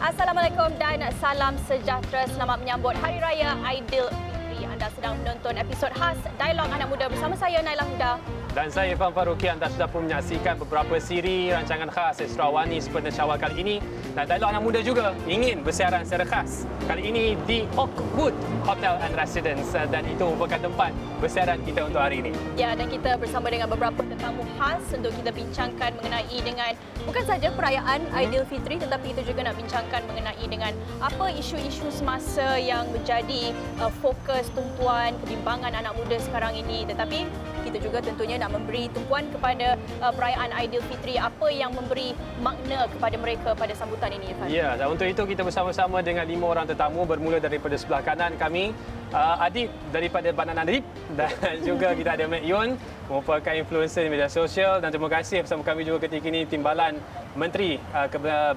Assalamualaikum dan salam sejahtera. Selamat menyambut Hari Raya Aidilfitri. Anda sedang menonton episod khas Dialog Anak Muda bersama saya Naila Huda. Dan saya Irfan Faruqi. Anda sudah pun menyaksikan beberapa siri rancangan khas Astro Awani sepenuh Syawal kali ini. Dan Dialog Anak Muda juga ingin bersiaran secara khas. Kali ini di Oakwood Hotel and Residence. Dan itu merupakan tempat bersiaran kita untuk hari ini. Ya, dan kita bersama dengan beberapa tetamu khas untuk kita bincangkan mengenai dengan bukan saja perayaan Aidilfitri, tetapi kita juga nak bincangkan mengenai dengan apa isu-isu semasa yang menjadi fokus tumpuan kebimbangan anak muda sekarang ini. Tetapi kita juga tentunya nak memberi tumpuan kepada perayaan Aidilfitri, apa yang memberi makna kepada mereka pada sambutan ini, Irfan. Ya, dan untuk itu kita bersama-sama dengan 5 orang tetamu, bermula daripada sebelah kanan kami, Adib daripada Bananan Adib, dan juga kita ada Mek Yun, merupakan influencer di media sosial, dan terima kasih bersama kami juga ketika ini Timbalan Menteri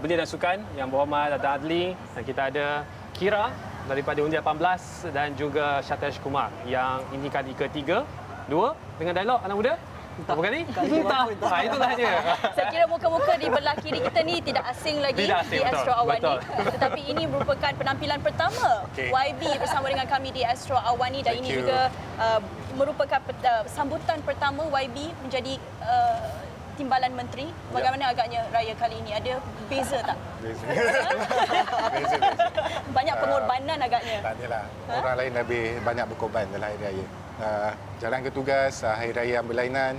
Belia dan Sukan Yang Berhormat Dato' Adli, dan kita ada Kira daripada Undi 18 dan juga Syatesh Kumar yang ini kali ketiga dua dengan Dialog Anak Muda. Apa kali? Entah. Itulah dia. Saya kira muka-muka di belah kiri kita ni tidak asing lagi Tidak asing, di Astro Awani. betul. Tetapi ini merupakan penampilan pertama YB bersama dengan kami di Astro Awani, dan ini juga merupakan sambutan pertama YB menjadi Timbalan Menteri. Bagaimana agaknya raya kali ini? Ada beza tak? Beza. Banyak pengorbanan agaknya. Tak adalah. Orang lain lebih banyak berkorban dalam hari raya. Jalan ke tugas, hari raya ambil lainan,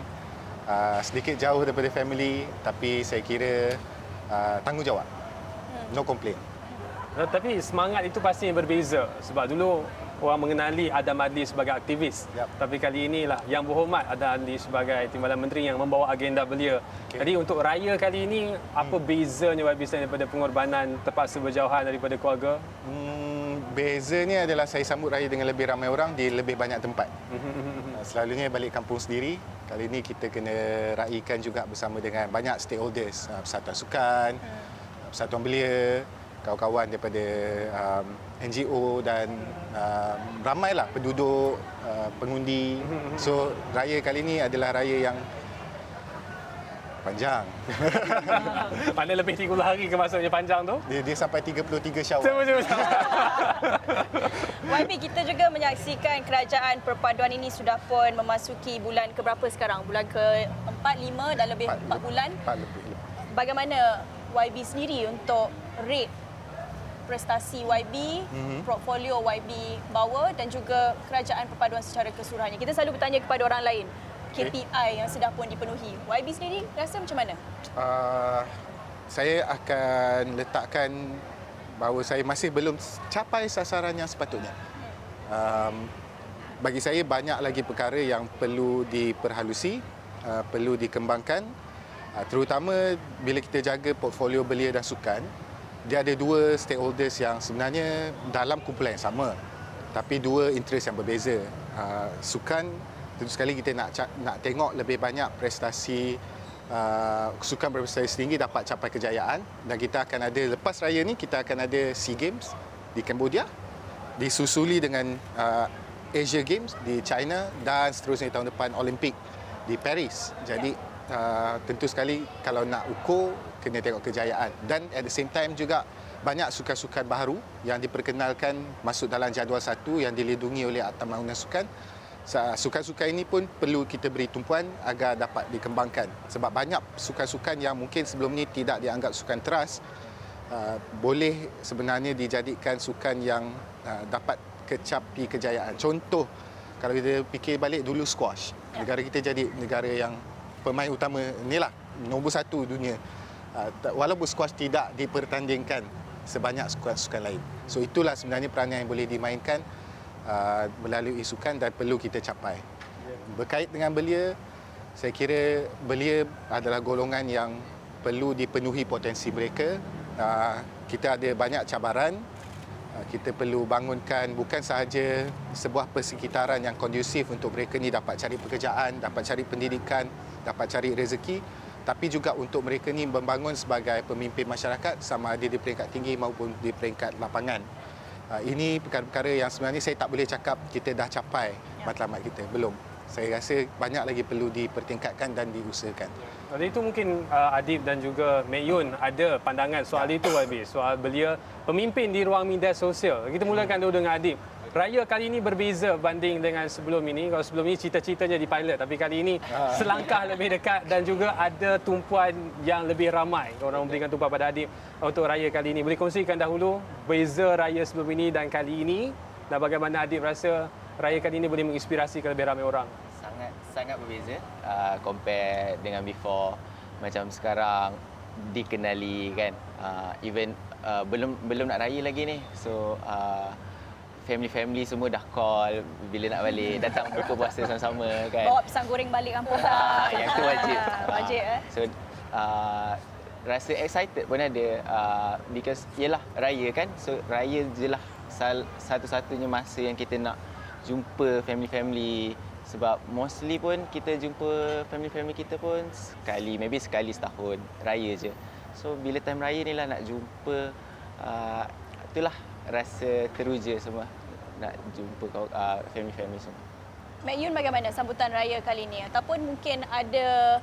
sedikit jauh daripada family, tapi saya kira tanggungjawab. No complain. Tapi semangat itu pasti berbeza. Sebab dulu orang mengenali Adam Adli sebagai aktivis. Yap. Tapi kali inilah Yang Berhormat Adam Adli sebagai Timbalan Menteri yang membawa agenda belia. Jadi untuk raya kali ini, apa bezanya YB daripada pengorbanan terpaksa berjauhan daripada keluarga? Bezanya adalah saya sambut raya dengan lebih ramai orang di lebih banyak tempat. Selalunya balik kampung sendiri. Kali ini kita kena raikan juga bersama dengan banyak stakeholders, Persatuan Sukan, Persatuan Belia, kawan-kawan daripada NGO dan ramailah penduduk, pengundi. So raya kali ini adalah raya yang panjang. Mana lebih 30 hari ke maksudnya panjang tu? Dia sampai 33 Syawal. YB, kita juga menyaksikan kerajaan perpaduan ini sudah pun memasuki bulan keberapa sekarang? Bulan ke-4, 5 dan lebih 4 bulan. 4 lebih. Bagaimana YB sendiri untuk rate prestasi YB, portfolio YB bawa dan juga kerajaan perpaduan secara keseluruhannya? Kita selalu bertanya kepada orang lain. KPI yang sudah pun dipenuhi. YB sendiri rasa macam mana? Saya akan letakkan bahawa saya masih belum capai sasaran yang sepatutnya. Bagi saya banyak lagi perkara yang perlu diperhalusi, perlu dikembangkan, terutama bila kita jaga portfolio belia dan sukan. Dia ada dua stakeholders yang sebenarnya dalam kumpulan yang sama, tapi dua interest yang berbeza. Sukan, tentu sekali kita nak tengok lebih banyak prestasi sukan berprestasi tinggi dapat capai kejayaan, dan kita akan ada lepas raya ni kita akan ada SEA Games di Cambodia, disusuli dengan Asia Games di China, dan seterusnya tahun depan Olimpik di Paris. Jadi tentu sekali kalau nak ukur kena tengok kejayaan, dan at the same time juga banyak sukan-sukan baru yang diperkenalkan masuk dalam jadual 1 yang dilindungi oleh Akta Pembangunan Sukan. Sukan-sukan ini pun perlu kita beri tumpuan agar dapat dikembangkan, sebab banyak sukan-sukan yang mungkin sebelum ini tidak dianggap sukan teras boleh sebenarnya dijadikan sukan yang dapat kecapi kejayaan. Contoh, kalau kita fikir balik dulu squash, negara kita jadi negara yang pemain utama inilah nombor 1 dunia, walaupun squash tidak dipertandingkan sebanyak sukan-sukan lain. So itulah sebenarnya peranan yang boleh dimainkan melalui sukan dan perlu kita capai. Berkait dengan belia, saya kira belia adalah golongan yang perlu dipenuhi potensi mereka. Kita ada banyak cabaran. Kita perlu bangunkan bukan sahaja sebuah persekitaran yang kondusif untuk mereka ni dapat cari pekerjaan, dapat cari pendidikan, dapat cari rezeki, tapi juga untuk mereka ni membangun sebagai pemimpin masyarakat, sama ada di peringkat tinggi maupun di peringkat lapangan. Ini perkara-perkara yang sebenarnya saya tak boleh cakap kita dah capai matlamat kita, belum. Saya rasa banyak lagi perlu dipertingkatkan dan diusahakan. Oleh itu mungkin Adib dan juga Mek Yun ada pandangan soal itu YB, soal belia pemimpin di ruang media sosial. Kita mulakan dulu dengan Adib. Raya kali ini berbeza banding dengan sebelum ini. Kalau sebelum ini cita-citanya di pilot, tapi kali ini selangkah lebih dekat dan juga ada tumpuan yang lebih ramai. Orang memberikan tumpuan pada Adib untuk raya kali ini. Boleh kongsikan dahulu beza raya sebelum ini dan kali ini dan bagaimana Adib rasa raya kali ini boleh menginspirasi ke lebih ramai orang? Sangat berbeza compare dengan before. Macam sekarang dikenali kan, even belum nak raya lagi ni, so family semua dah call bila nak balik, datang buka puasa sama-sama kan. Bawa pisang goreng balik kampung lah. Yang tu wajib. Wajib So rasa excited pun ada, because yelah raya kan, so raya je lah satu-satunya masa yang kita nak jumpa family. Sebab mostly pun kita jumpa family kita pun maybe sekali setahun, raya je. So bila time raya ni lah nak jumpa, itulah rasa teruja semua nak jumpa family semua. Mek Yun, bagaimana sambutan raya kali ini? Ataupun mungkin ada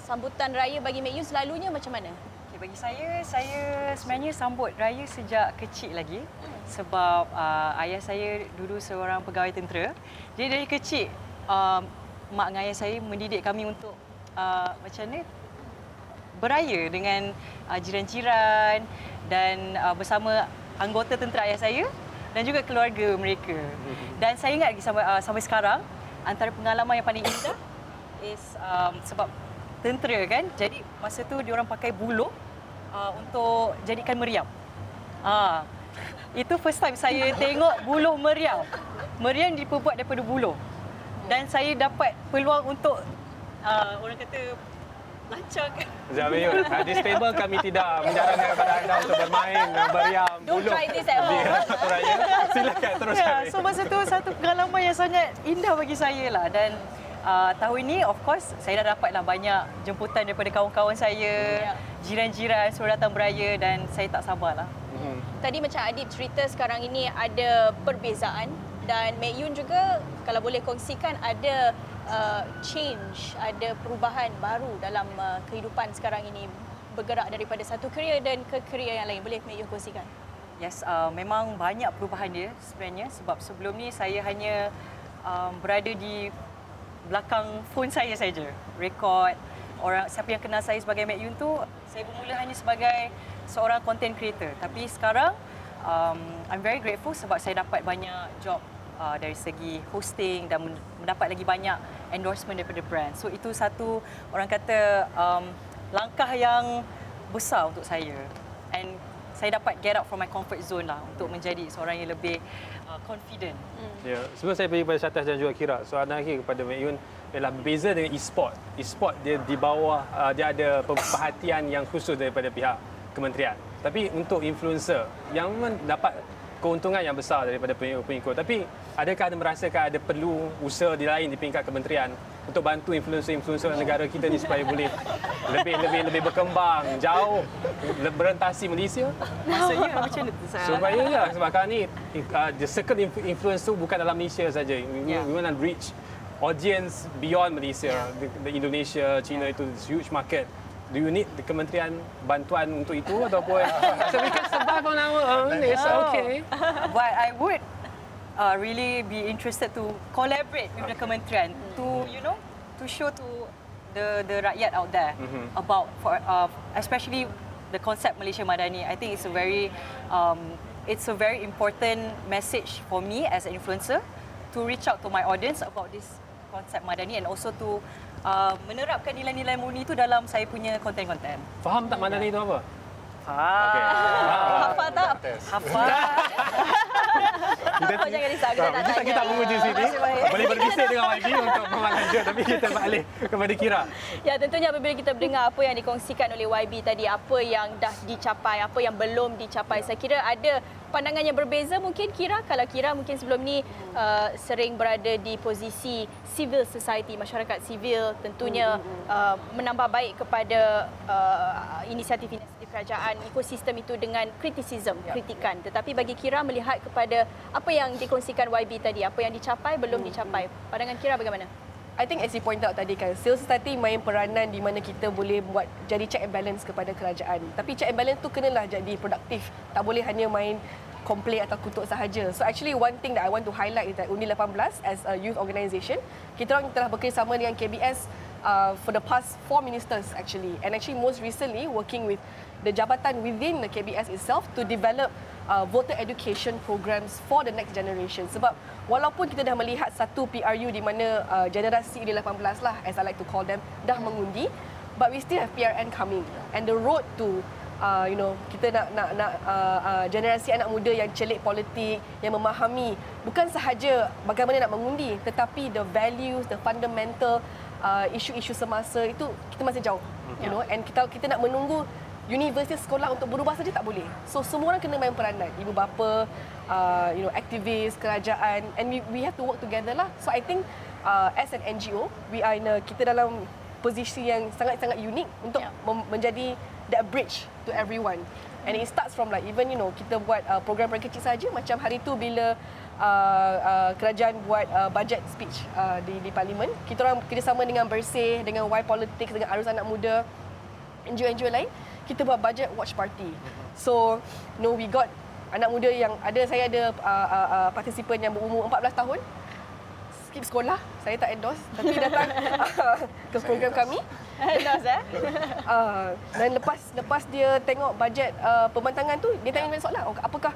sambutan raya bagi Mek Yun selalunya macam mana? Okay, bagi saya sebenarnya sambut raya sejak kecil lagi. Sebab ayah saya dulu seorang pegawai tentera. Jadi dari kecil, mak dengan ayah saya mendidik kami untuk macam ni, beraya dengan jiran-jiran dan bersama anggota tentera ayah saya dan juga keluarga mereka. Dan saya ingat lagi sampai sekarang, antara pengalaman yang paling indah is sebab tentera kan. Jadi masa tu diorang pakai buluh untuk jadikan meriam. Itu first time saya tengok buluh meriam. Meriam diperbuat daripada buluh. Dan saya dapat peluang untuk orang kata lancarkan. Sekejap Mek Yun, disclaimer kami tidak menyarankan kepada anda untuk bermain meriam Don't buluh try this at home. di satu raya. Silakan teruskan. Ya, so masa tu satu pengalaman yang sangat indah bagi saya lah. Dan tahun ini of course saya dah dapatlah banyak jemputan daripada kawan-kawan saya, jiran-jiran suruh datang beraya dan saya tak sabarlah. Tadi macam Adib cerita sekarang ini ada perbezaan dan Mek Yun juga kalau boleh kongsikan ada change, ada perubahan baru dalam kehidupan sekarang ini, bergerak daripada satu kerjaya dan ke kerjaya yang lain. Boleh Mek Yun kongsikan? Yes, memang banyak perubahan dia sebenarnya sebab sebelum ni saya hanya berada di belakang phone saya saja, rekod. Orang siapa yang kenal saya sebagai Mek Yun tu, saya bermula hanya sebagai seorang content creator. Tapi sekarang I'm very grateful sebab saya dapat banyak job dari segi hosting dan mendapat lagi banyak endorsement daripada brand. So itu satu orang kata langkah yang besar untuk saya. And saya dapat get out from my comfort zone lah untuk menjadi seorang yang lebih confident. Ya, sebelum saya pergi pada Syataz dan juga Kira, soalan akhir kepada Mek Yun ialah berbeza dengan e-sport. E-sport dia di bawah, dia ada perhatian yang khusus daripada pihak kementerian. Tapi untuk influencer yang memang dapat keuntungan yang besar daripada pengikut. Tapi adakah anda merasakan ada perlu usaha di lain di peringkat kementerian untuk bantu influencer-influencer negara kita ni supaya boleh lebih berkembang, jauh berentasi Malaysia? Maksudnya macam mana? Supaya ya, sebab sekarang ni the circle influence tu bukan dalam Malaysia saja. We want to reach audience beyond Malaysia, the Indonesia, China itu huge market. Do you need the kementerian bantuan untuk itu ataupun so we can survive on our own? It's okay. But I would really be interested to collaborate with the kementerian to to show to the rakyat out there about especially the concept Malaysia Madani. I think it's a very important message for me as an influencer to reach out to my audience about this concept Madani and also to menerapkan nilai-nilai murni itu dalam saya punya konten-konten. Faham tak Madani itu apa? Okay. Hafal tak? Hafal. Kau jangan risau, kita tak tanya. Kita menguji sini. Boleh berbisik dengan YB untuk melanjut, tapi kita balik kepada Kira. Ya, tentunya apabila kita mendengar apa yang dikongsikan oleh YB tadi, apa yang dah dicapai, apa yang belum dicapai, saya kira ada pandangan yang berbeza mungkin Kira. Kalau Kira mungkin sebelum ni sering berada di posisi civil society, masyarakat sivil, tentunya menambah baik kepada inisiatif-inisiatif kerajaan, ekosistem itu dengan kritikan. Tetapi bagi Kira melihat kepada apa yang dikongsikan YB tadi, apa yang dicapai belum dicapai. Pandangan Kira bagaimana? I think as you point out tadi kan, civil society main peranan di mana kita boleh buat jadi check and balance kepada kerajaan. Tapi check and balance tu kenalah jadi produktif. Tak boleh hanya main komplain atau kutuk sahaja. So actually one thing that I want to highlight is that Undi 18 as a youth organisation, kita orang telah bekerjasama dengan KBS for the past 4 ministers actually. And actually most recently working with the jabatan within the KBS itself to develop voter education programs for the next generation. Sebab walaupun kita dah melihat satu PRU di mana generasi Undi 18 lah, as I like to call them, dah mengundi, but we still have PRN coming. And the road to kita nak generasi anak muda yang celik politik, yang memahami bukan sahaja bagaimana nak mengundi, tetapi the values, the fundamental isu-isu semasa itu kita masih jauh. And kita nak menunggu universiti sekolah untuk berubah saja tak boleh. So semua orang kena main peranan. Ibu bapa, aktivis, kerajaan, and we have to work together lah. So I think as an NGO, kita dalam posisi yang sangat-sangat unik untuk menjadi that bridge to everyone. And it starts from like even kita buat program-program kecil saja, macam hari tu bila kerajaan buat budget speech di parlimen, kita orang kerjasama dengan Bersih, dengan Y Politics, dengan Arus Anak Muda, NGO-NGO lain, kita buat budget watch party. So, we got anak muda yang saya ada partisipan yang berumur 14 tahun, skip sekolah, saya tak endorse, tapi datang ke program kami. Endorse Dan lepas dia tengok bajet pembantangan tu, dia tanya soalan, apakah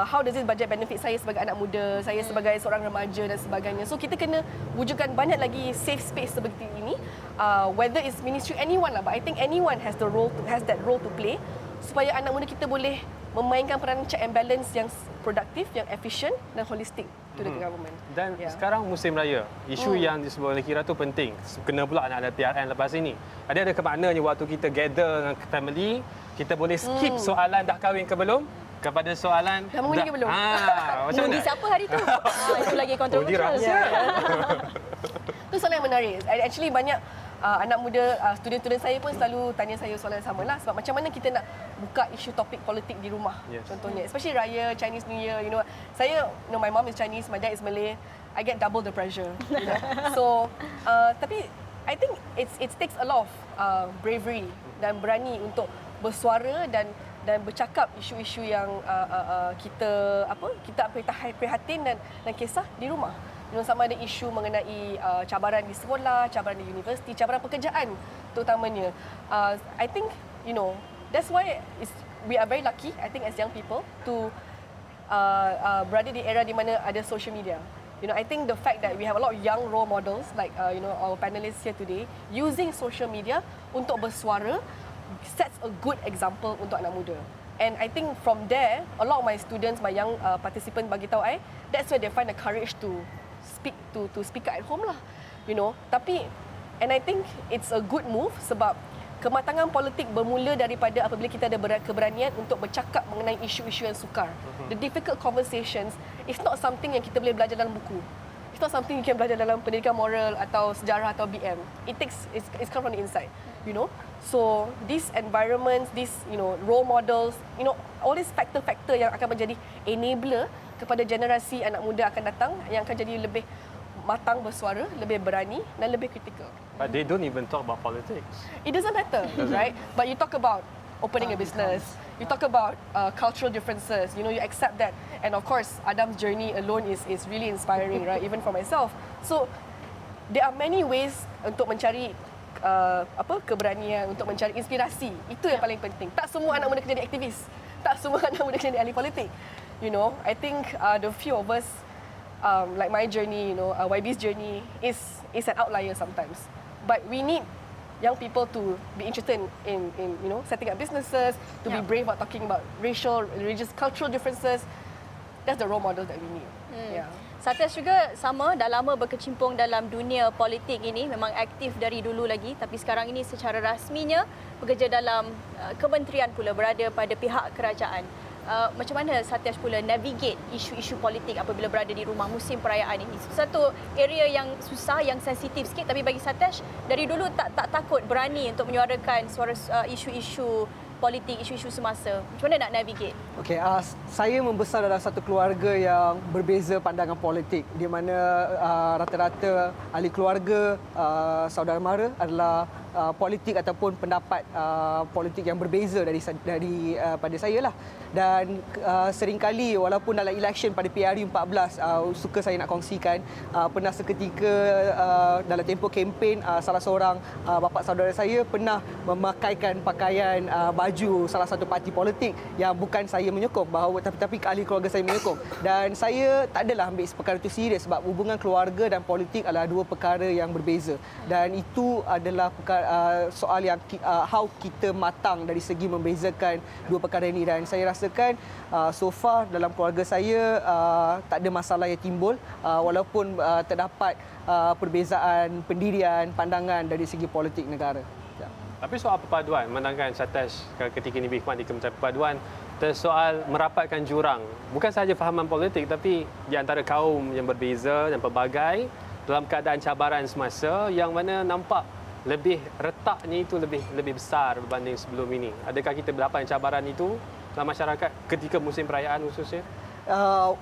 how does this budget benefit saya sebagai anak muda, saya sebagai seorang remaja dan sebagainya. So kita kena wujudkan banyak lagi safe space seperti ini, whether it's ministry, anyone lah, but I think anyone has that role to play supaya anak muda kita boleh memainkan peranan check and balance yang produktif, yang efisien dan holistik to the government. Dan sekarang musim raya, isu yang disebut oleh Kira tu penting. Kena pula nak ada PRN lepas ini. Ada kemaknanya waktu kita gather dengan family, kita boleh skip soalan dah kahwin ke belum kepada soalan dah mengundi ke belum. Macam Undi mana? siapa hari tu? Itu lagi Undi kontroversial. rahsia. Itu soalan yang menarik. Actually banyak anak muda, student-student saya pun selalu tanya saya soalan yang sama lah. Sebab macam mana kita nak buka isu topik politik di rumah, contohnya. Especially raya, Chinese New Year, Saya, my mom is Chinese, my dad is Malay. I get double the pressure. So, tapi I think it takes a lot of bravery dan berani untuk bersuara dan bercakap isu-isu yang kita prihatin dan kisah di rumah. Sama ada isu mengenai cabaran di sekolah, cabaran di universiti, cabaran pekerjaan terutamanya. I think, that's why we are very lucky, I think as young people, to berada di era di mana ada social media. I think the fact that we have a lot of young role models like our panelists here today using social media untuk bersuara sets a good example untuk anak muda. And I think from there, a lot of my students, my young participants bagi tahu that's where they find the courage to speak at home lah. Tapi and I think it's a good move sebab kematangan politik bermula daripada apabila kita ada keberanian untuk bercakap mengenai isu-isu yang sukar. The difficult conversations is not something yang kita boleh belajar dalam buku. It's not something you can belajar dalam pendidikan moral atau sejarah atau BM. It's come from the inside, So these environments, these role models, all these factor-factor yang akan menjadi enabler kepada generasi anak muda akan datang yang akan jadi lebih matang bersuara, lebih berani dan lebih kritikal. But they don't even talk about politics. It doesn't matter, right? But you talk about opening a business, you talk about cultural differences, you accept that. And of course, Adam's journey alone is really inspiring, right? Even for myself. So there are many ways untuk mencari keberanian, untuk mencari inspirasi. Itu yang paling penting. Tak semua anak muda kena jadi aktivis. Tak semua anak muda kena jadi ahli politik. I think the few of us, like my journey, YB's journey is an outlier sometimes. But we need young people to be interested in setting up businesses, to be brave about talking about racial, religious, cultural differences. That's the role model that we need. Yeah. Satyas juga sama, dah lama berkecimpung dalam dunia politik ini, memang aktif dari dulu lagi, tapi sekarang ini secara rasminya bekerja dalam kementerian pula, berada pada pihak kerajaan. Macam mana Satyas pula navigate isu-isu politik apabila berada di rumah musim perayaan ini? Satu area yang susah, yang sensitif sikit, tapi bagi Satyas dari dulu tak takut berani untuk menyuarakan suara isu-isu politik, isu-isu semasa. Macam mana nak navigate? Okey, saya membesar dalam satu keluarga yang berbeza pandangan politik, di mana rata-rata ahli keluarga saudara mara adalah politik ataupun pendapat politik yang berbeza dari pada saya lah. Dan seringkali walaupun dalam election pada PRU 14 suka saya nak kongsikan, pernah seketika dalam tempoh kempen salah seorang bapa saudara saya pernah memakaikan pakaian baju salah satu parti politik yang bukan saya menyokong, bahawa tapi ahli keluarga saya menyokong, dan saya tak adalah ambil perkara itu serius sebab hubungan keluarga dan politik adalah dua perkara yang berbeza, dan itu adalah soal yang how kita matang dari segi membezakan dua perkara ini. Dan saya rasakan so far dalam keluarga saya tak ada masalah yang timbul walaupun terdapat perbezaan pendirian pandangan dari segi politik negara. Tapi soal perpaduan, Mandangan Sataj ketika ini berkhidmat di Kementerian Perpaduan, tersoal merapatkan jurang. Bukan sahaja fahaman politik, tapi di antara kaum yang berbeza dan pelbagai dalam keadaan cabaran semasa yang mana nampak lebih retaknya itu lebih besar berbanding sebelum ini. Adakah kita berhadapan cabaran itu dalam masyarakat ketika musim perayaan khususnya?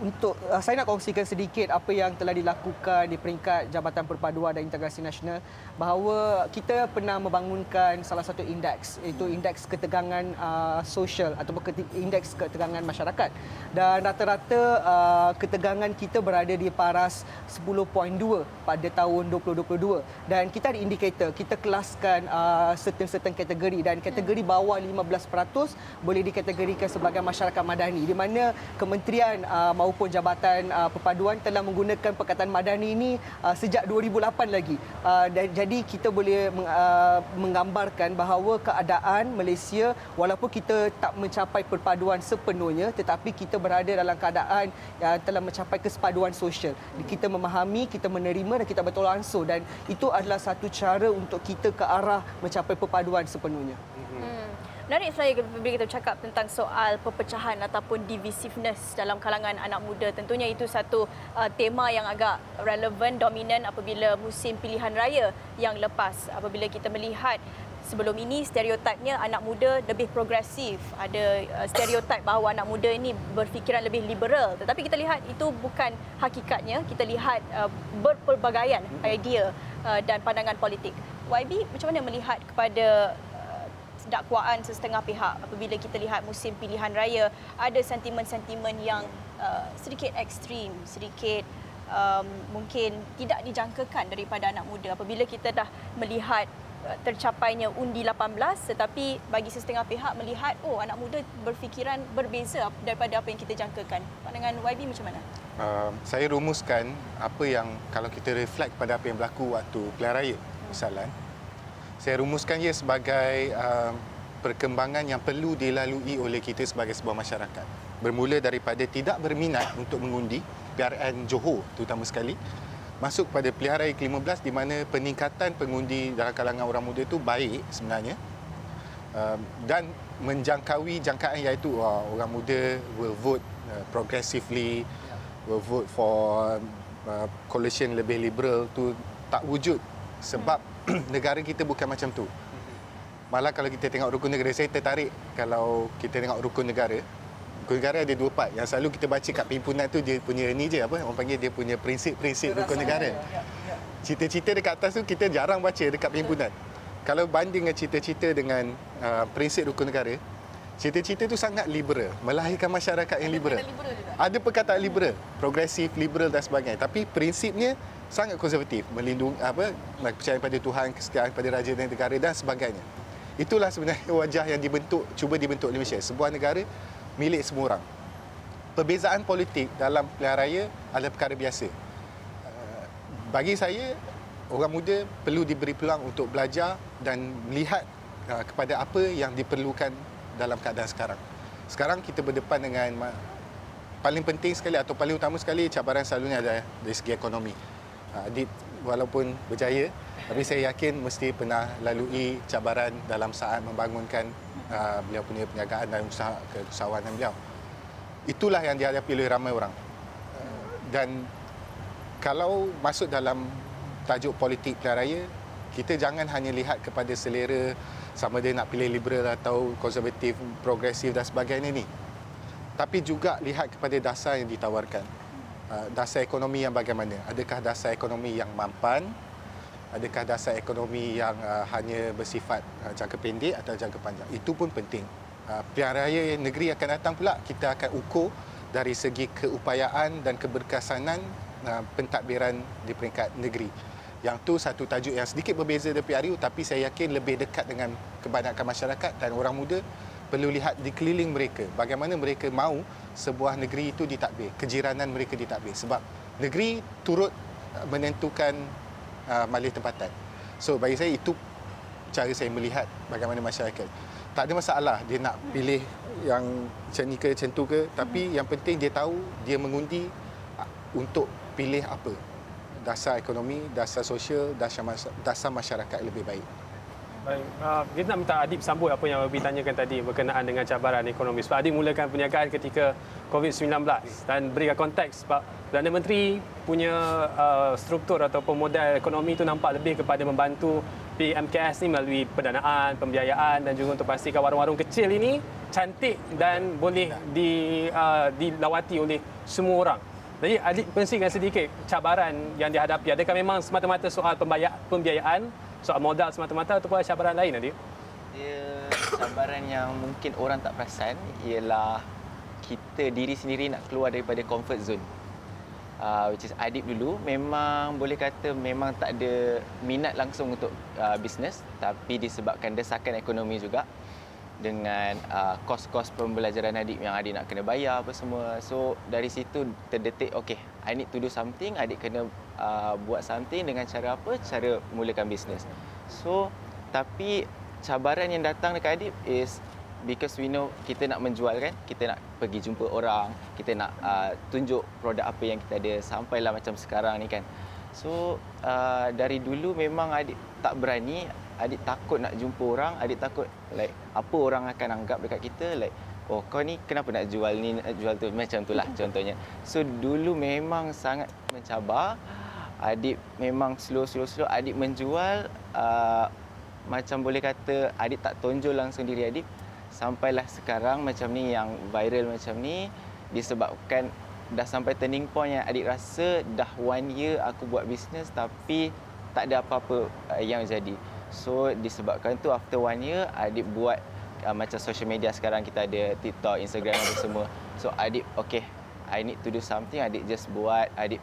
Untuk saya nak kongsikan sedikit apa yang telah dilakukan di peringkat Jabatan Perpaduan dan Integrasi Nasional, bahawa kita pernah membangunkan salah satu indeks, iaitu indeks ketegangan sosial ataupun indeks ketegangan masyarakat, dan rata-rata ketegangan kita berada di paras 10.2 pada tahun 2022, dan kita ada indikator, kita kelaskan certain kategori, dan kategori bawah 15% boleh dikategorikan sebagai masyarakat madani, di mana kementerian maupun Jabatan Perpaduan telah menggunakan Perkataan Madani ini sejak 2008 lagi. Dan jadi kita boleh menggambarkan bahawa keadaan Malaysia, walaupun kita tak mencapai perpaduan sepenuhnya, tetapi kita berada dalam keadaan yang telah mencapai kesepaduan sosial. Kita memahami, kita menerima dan kita bertolak ansur, dan itu adalah satu cara untuk kita ke arah mencapai perpaduan sepenuhnya. Menarik saya bila kita bercakap tentang soal perpecahan ataupun divisiveness dalam kalangan anak muda. Tentunya itu satu tema yang agak relevan, dominan apabila musim pilihan raya yang lepas. Apabila kita melihat sebelum ini stereotipnya anak muda lebih progresif. Ada stereotip bahawa anak muda ini berfikiran lebih liberal. Tetapi kita lihat itu bukan hakikatnya. Kita lihat berpelbagaian idea dan pandangan politik. YB macam mana melihat kepada dakwaan sesetengah pihak apabila kita lihat musim pilihan raya ada sentimen-sentimen yang sedikit ekstrim, sedikit mungkin tidak dijangkakan daripada anak muda apabila kita dah melihat tercapainya undi 18, tetapi bagi sesetengah pihak melihat anak muda berfikiran berbeza daripada apa yang kita jangkakan. Pandangan YB macam mana? Saya rumuskan apa yang kalau kita reflect pada apa yang berlaku waktu pilihan raya misalnya, saya rumuskan ia sebagai perkembangan yang perlu dilalui oleh kita sebagai sebuah masyarakat. Bermula daripada tidak berminat untuk mengundi PRN Johor terutama sekali, masuk pada pilihan raya ke-15 di mana peningkatan pengundi dalam kalangan orang muda itu baik sebenarnya, dan menjangkaui jangkaan iaitu orang muda will vote progressively, will vote for coalition lebih liberal. Tu tak wujud sebab negara kita bukan macam tu. Malah kalau kita tengok rukun negara, saya tertarik kalau kita tengok rukun negara ada dua part. Yang selalu kita baca kat perhimpunan tu dia punya ni je, orang panggil dia punya prinsip-prinsip rukun negara. Cita-cita dekat atas tu kita jarang baca dekat perhimpunan. Kalau banding dengan cita-cita dengan prinsip rukun negara, cita-cita tu sangat liberal, melahirkan masyarakat yang liberal. Ada perkataan liberal, progresif, liberal dan sebagainya, tapi prinsipnya sangat konservatif, melindungi percaya pada Tuhan, kesetiaan pada raja dan negara dan sebagainya. Itulah sebenarnya wajah yang cuba dibentuk Malaysia, sebuah negara milik semua orang. Perbezaan politik dalam pilihan raya adalah perkara biasa. Bagi saya, orang muda perlu diberi peluang untuk belajar dan melihat kepada apa yang diperlukan dalam keadaan sekarang. Sekarang kita berdepan dengan paling penting sekali atau paling utama sekali cabaran selalunya adalah dari segi ekonomi. Adit walaupun berjaya, tapi saya yakin mesti pernah lalui cabaran dalam saat membangunkan beliau punya perniagaan dan keusahawanan beliau. Itulah yang dihadapi oleh ramai orang. Dan kalau masuk dalam tajuk politik pilihan raya, kita jangan hanya lihat kepada selera sama dia nak pilih liberal atau konservatif, progresif dan sebagainya ni. Tapi juga lihat kepada dasar yang ditawarkan. Dasar ekonomi yang bagaimana? Adakah dasar ekonomi yang mampan? Adakah dasar ekonomi yang hanya bersifat jangka pendek atau jangka panjang? Itu pun penting. Pilihan raya negeri akan datang pula, kita akan ukur dari segi keupayaan dan keberkesanan pentadbiran di peringkat negeri. Yang tu satu tajuk yang sedikit berbeza dari PRU, tapi saya yakin lebih dekat dengan kebanyakan masyarakat dan orang muda. Perlu lihat di keliling mereka, bagaimana mereka mahu sebuah negeri itu ditadbir, kejiranan mereka ditadbir. Sebab negeri turut menentukan malih tempatan. So bagi saya itu cara saya melihat bagaimana masyarakat. Tak ada masalah dia nak pilih yang macam ni ke, macam tu ke, tapi yang penting dia tahu dia mengundi untuk pilih apa. Dasar ekonomi, dasar sosial, dasar masyarakat yang lebih baik. Baik, kita nak minta Adib sambut apa yang Abi tanyakan tadi berkenaan dengan cabaran ekonomi. Sebab Adib mulakan perniagaan ketika COVID-19 dan berikan konteks sebab Perdana Menteri punya struktur ataupun modal ekonomi itu nampak lebih kepada membantu PMKS ni melalui pendanaan, pembiayaan dan juga untuk pastikan warung-warung kecil ini cantik dan boleh dilawati oleh semua orang. Jadi Adib kongsikan sedikit cabaran yang dihadapi. Adakah memang semata-mata soal pembiayaan, soal modal semata-mata ataupun cabaran lain, Adib? Dia cabaran yang mungkin orang tak perasan ialah kita diri sendiri nak keluar daripada comfort zone. Which is Adib dulu memang boleh kata memang tak ada minat langsung untuk bisnes, tapi disebabkan desakan ekonomi juga dengan kos-kos pembelajaran Adib yang Adib nak kena bayar apa semua. So dari situ terdetik, okay, I need to do something. Adib kena buat something dengan cara apa? Cara mulakan bisnes. So tapi cabaran yang datang dekat Adib is because we know kita nak menjual kan, kita nak pergi jumpa orang, kita nak tunjuk produk apa yang kita ada, sampailah macam sekarang ni kan. So dari dulu memang Adib tak berani, Adib takut nak jumpa orang, Adib takut like apa orang akan anggap dekat kita, like oh kau ni kenapa nak jual ni, nak jual tu, macam itulah contohnya. So dulu memang sangat mencabar. Adib memang slow Adib menjual, macam boleh kata Adib tak tonjol langsung diri Adib. Sampailah sekarang macam ni, yang viral macam ni disebabkan dah sampai turning point yang Adib rasa dah 1 year aku buat bisnes tapi tak ada apa-apa yang jadi. So disebabkan tu after 1 year Adib buat macam social media sekarang kita ada TikTok, Instagram apa semua. So Adib okay, I need to do something. Adib just buat, Adib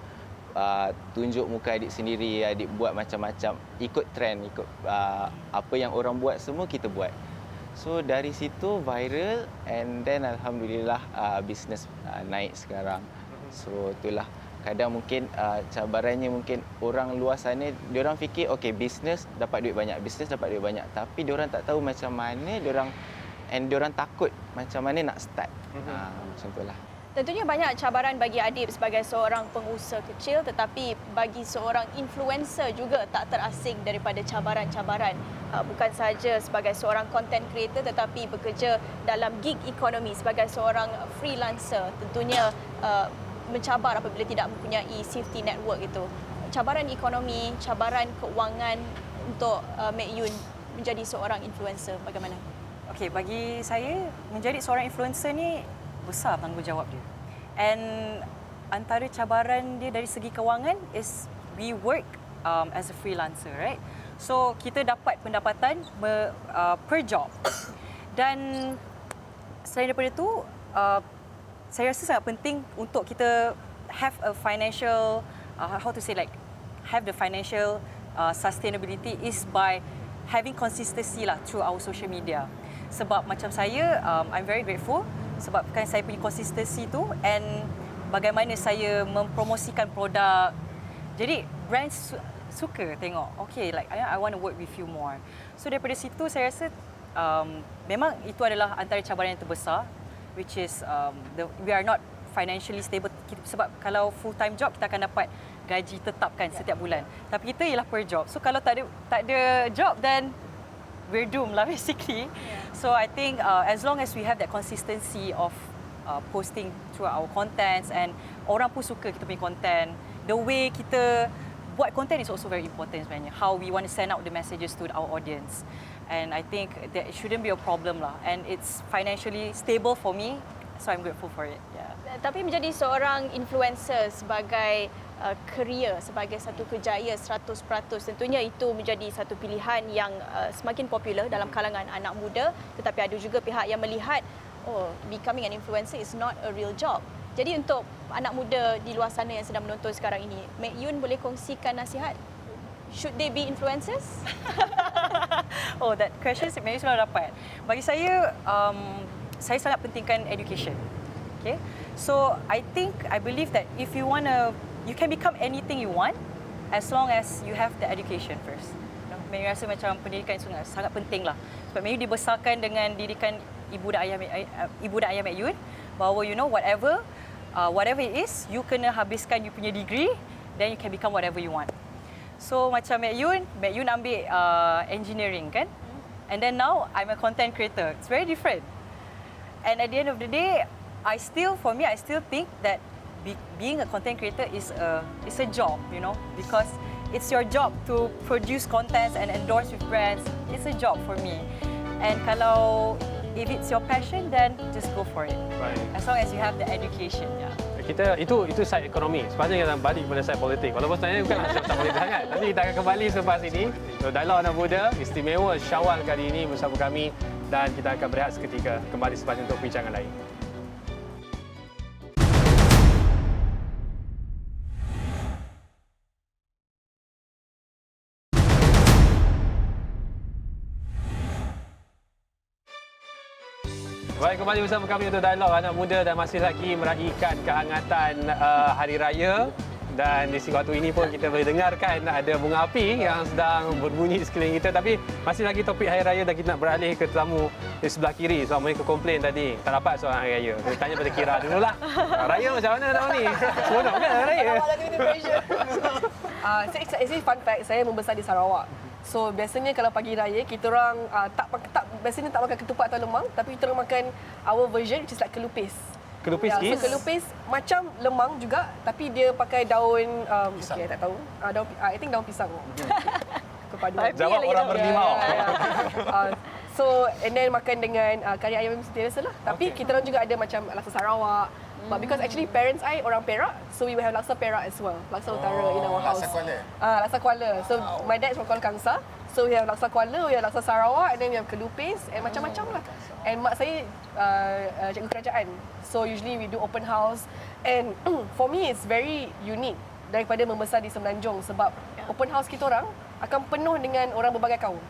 tunjuk muka Adib sendiri, Adib buat macam-macam, ikut trend, ikut apa yang orang buat semua kita buat. So dari situ viral and then alhamdulillah bisnes naik sekarang. So itulah kadang mungkin cabarannya mungkin orang luar sana diorang fikir okey bisnes dapat duit banyak, tapi diorang tak tahu macam mana diorang takut macam mana nak start. Macam itulah. Tentunya banyak cabaran bagi Adib sebagai seorang pengusaha kecil, tetapi bagi seorang influencer juga tak terasing daripada cabaran-cabaran. Bukan sahaja sebagai seorang content creator tetapi bekerja dalam gig ekonomi sebagai seorang freelancer. Tentunya mencabar apabila tidak mempunyai safety network itu. Cabaran ekonomi, cabaran keuangan untuk Mek Yun menjadi seorang influencer, bagaimana? Okey, bagi saya menjadi seorang influencer ni besar tanggungjawab dia. And antara cabaran dia dari segi kewangan is we work as a freelancer, right? So kita dapat pendapatan per job. Dan selain daripada itu, saya rasa sangat penting untuk kita have a financial, how to say, like have the financial sustainability is by having consistency lah through our social media. Sebab macam saya, I'm very grateful sebabkan saya punya konsistensi tu and bagaimana saya mempromosikan produk. Jadi brands suka tengok, okay, like I want to work with you more. So daripada situ saya rasa memang itu adalah antara cabaran yang terbesar, which is we are not financially stable. Sebab kalau full time job kita akan dapat gaji tetap kan setiap bulan. Tapi kita ialah per job. So kalau tak ada job, then we're doomed lah basically. So I think as long as we have that consistency of posting through our contents and orang pun suka kita punya content, the way kita buat content is also very important sebenarnya. How we want to send out the messages to our audience. And I think that it shouldn't be a problem lah. And it's financially stable for me, so I'm grateful for it. Yeah. Tapi menjadi seorang influencer sebagai career, sebagai satu kerjaya 100%, tentunya itu menjadi satu pilihan yang semakin popular dalam kalangan anak muda. Tetapi ada juga pihak yang melihat, oh, becoming an influencer is not a real job. Jadi untuk anak muda di luar sana yang sedang menonton sekarang ini, Mek Yun boleh kongsikan nasihat? Should they be influencers? Oh, that question sebenarnya selalu dapat. Bagi saya sangat pentingkan education. Okay, so I believe that if you can become anything you want as long as you have the education first. Saya rasa macam pendidikan sangat penting lah. Sebab Mek Yun dibesarkan dengan didikan ibu dan ayah Mek Yun, bahawa whatever it is, you kena habiskan you punya degree, then you can become whatever you want. So macam Mek Yun ambil engineering kan, and then now I'm a content creator. It's very different. And at the end of the day, I still think that being a content creator is a job, because it's your job to produce contents and endorse with brands. It's a job for me. And if it's your passion, then just go for it. Right. As long as you have the education, yeah. Kita itu side ekonomi. Sepatutnya kita balik kepada side politik. Walaupun sebenarnya bukan side politik sangat. Tapi kita akan kembali selepas ini. So, Dialog Anak Muda istimewa Syawal kali ini bersama kami, dan kita akan berehat seketika kembali selepas untuk perbincangan lain. Baik, kembali bersama kami untuk Dialog Anak Muda dan masih lagi meraihkan kehangatan Hari Raya. Dan di waktu ini pun kita boleh dengarkan ada bunga api yang sedang berbunyi di sekeliling kita. Tapi masih lagi topik Hari Raya dan kita nak beralih ke tetamu di sebelah kiri. Sebab mereka komplain tadi tak dapat soalan Hari Raya. Kita tanya pada Kira dululah. Raya macam mana tahun ni? Seronok kan Hari Raya? Actually fun fact, saya membesar di Sarawak. So biasanya kalau pagi raya kita orang biasanya tak makan ketupat atau lemang, tapi kita orang makan our version, which is like kelupis. Kelupis So is? kelupis macam lemang juga, tapi dia pakai daun okay, tak tahu. I think daun pisang. Kepaduan. Jawab orang berlimau. So and then makan dengan kari ayam biasa lah. Tapi kita orang juga ada macam laksa Sarawak. But because actually parents I orang Perak, so we will have laksa Perak as well. Laksa Utara in our house. Laksa Kuala? Laksa Kuala. So my dad is from Kuala Kangsar. So we have laksa Kuala, we have laksa Sarawak, and then we have kelupis and macam-macam lah. And mak saya cikgu kerajaan. So usually we do open house. And for me it's very unique daripada membesar di Semenanjung, sebab open house kita orang akan penuh dengan orang berbagai kaum.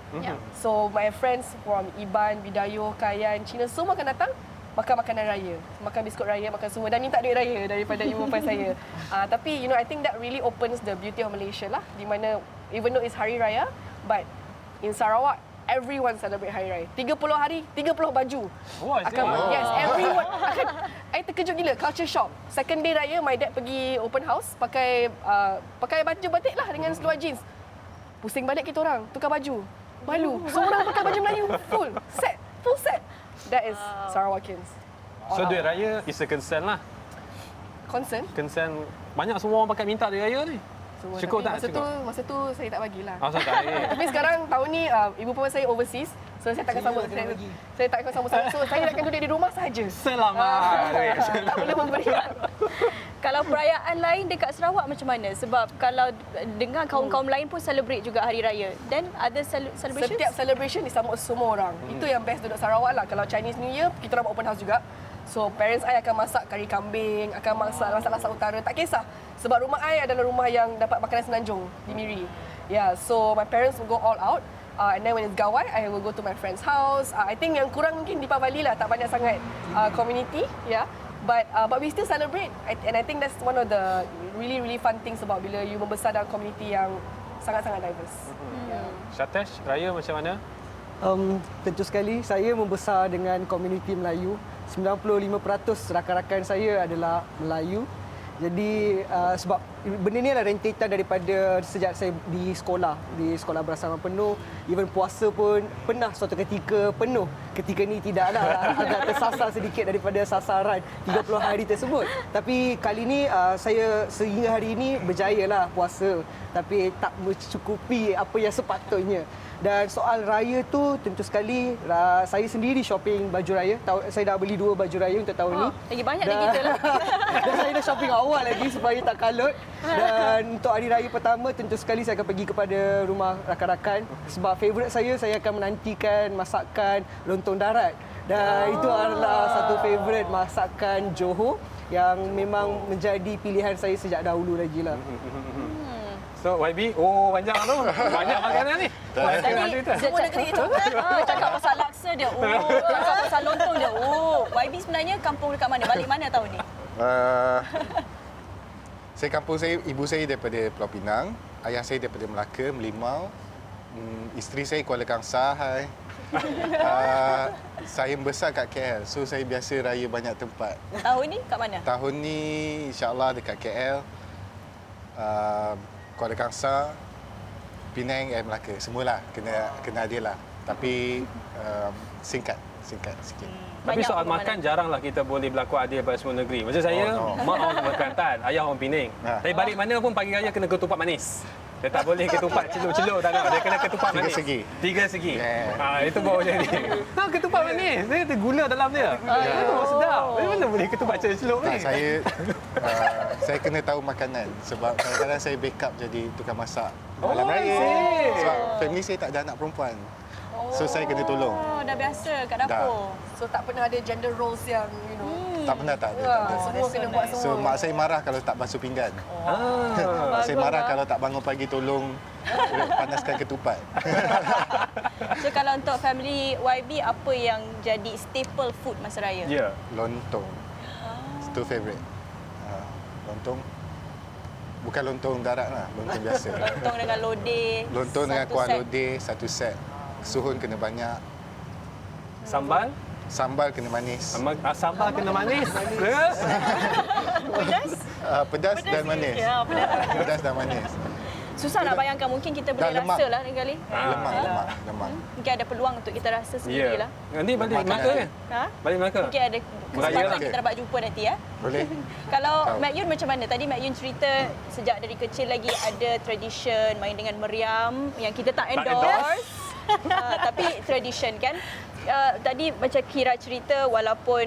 So my friends from Iban, Bidayo, Kayan, Cina, semua akan datang makan makanan raya, makan biskut raya, makan semua, dan minta duit raya daripada ibu bapa saya. Tapi I think that really opens the beauty of Malaysia lah, di mana even though it's Hari Raya, but in Sarawak everyone celebrate Hari Raya. 30 hari, 30 baju. Yes, everyone akan. I terkejut gila, culture shock. Second day raya, my dad pergi open house pakai baju batik lah dengan seluar jeans. Pusing balik kita orang, tukar baju. Malu. Semua orang pakai baju Melayu full set. That is Sarawakians. So duit raya is a concern lah. Concern? Concern. Banyak semua orang pakai minta duit raya ni. Semua. Cukup tak? Masa tu saya tak bagilah. Saya tak bagi. Tapi sekarang tahun ni ibu bapa saya overseas. So saya takkan sambut. Saya takkan sambut. So saya akan duduk di rumah sahaja. Selamat. Tak boleh memberi. Kalau perayaan lain dekat Sarawak macam mana? Sebab kalau dengar kaum-kaum lain pun celebrate juga Hari Raya. Then other celebrations? Setiap celebration disambut semua orang. Itu yang best duduk Sarawak lah. Kalau Chinese New Year, kita orang buat open house juga. So parents I akan masak kari kambing, akan masak lasak-lasak utara. Tak kisah. Sebab rumah I adalah rumah yang dapat makanan Semenanjung di Miri. Yeah, so my parents will go all out. And then when it's Gawai, I will go to my friend's house. I think yang kurang mungkin Deepavali lah, tak banyak sangat community. Yeah. But we still celebrate, and I think that's one of the really fun things about bila you membesar dalam community yang sangat-sangat diverse. Syatesh, raya macam mana? Tentu sekali saya membesar dengan komuniti Melayu. 95% rakan-rakan saya adalah Melayu, Jadi sebab benda ni adalah rentetan daripada sejak saya di sekolah bersama penuh. Even puasa pun pernah suatu ketika penuh. Ketika ni tidaklah agak tersasar sedikit daripada sasaran 30 hari tersebut. Tapi kali ni saya sehingga hari ini berjayalah puasa. Tapi tak mencukupi apa yang sepatutnya. Dan soal raya tu tentu sekali saya sendiri shopping baju raya. Saya dah beli 2 baju raya untuk tahun ni. Lagi banyak dari kita lah. Dan saya dah shopping awal lagi supaya tak kalut. Dan untuk hari raya pertama tentu sekali saya akan pergi kepada rumah rakan-rakan. Sebab favourite saya akan menantikan masakan lontong darat. Dan itu adalah satu favourite masakan Johor yang memang menjadi pilihan saya sejak dahulu lagi lah. So YB, panjang tu. Banyak makanan ni. Tadi semua negeri itu cakap pasal laksa dia. Cakap pasal lontong dia. YB sebenarnya kampung dekat mana? Balik mana tahun ni? Ibu saya daripada Pulau Pinang, ayah saya daripada Melaka, Melimau, isteri saya Kuala Kangsar. Saya membesar kat KL, so saya biasa raya banyak tempat. Tahun ni kat mana? Tahun ni insya-Allah dekat KL, Kuala Kangsar, Penang dan Melaka. Semualah kena ada lah. Tapi singkat sikit. Tapi soal makan jaranglah kita boleh berlaku adil pada semua negeri. Macam saya, mak orang Kelantan, ayah orang Penang. Tapi balik mana pun pagi raya kena ketupat manis. Dia tak boleh ketupat celup-celup, tak nak. Dia kena ketupat manis. Tiga segi. Itu baru jadi. Ketupat manis. Dia ada gula dalam dia. Itu sedap. Mana boleh ketupat celup ni? Saya kena tahu makanan. Sebab kadang-kadang saya backup jadi tukang masak malam raya. Sebab family saya tak ada anak perempuan. So saya kena tolong. Dah biasa kat dapur. So tak pernah ada gender roles yang Tak pernah tak ada. semua kena buat semua. So mak saya marah kalau tak basuh pinggan. Saya marah kalau tak bangun pagi tolong panaskan ketupat. So kalau untuk family YB, apa yang jadi staple food masa raya? Ya. Lontong. Itu favourite. Lontong. Bukan lontong darat lah, lontong biasa. Lontong dengan lodeh. Lontong dengan satu kuah set. lodeh satu set. Suhun kena banyak. Sambal? Sambal kena manis. Sambal kena manis. Terus? Pedas dan manis. Ya, Pedas dan manis. susah nak bayangkan. Mungkin kita boleh Dan lemak. rasa lah lain kali. Lemak. Mungkin ada peluang untuk kita rasa sendirilah. Nanti balik Melaka kan? Ha? Balik Melaka? Mungkin ada Meraya kesempatan lah. kita dapat jumpa nanti ya. Boleh? Kalau Tahu. Mak Yun macam mana? Tadi Mak Yun cerita sejak dari kecil lagi ada tradition main dengan meriam yang kita tak endorse. Tapi tradition kan. Tadi macam Kira cerita walaupun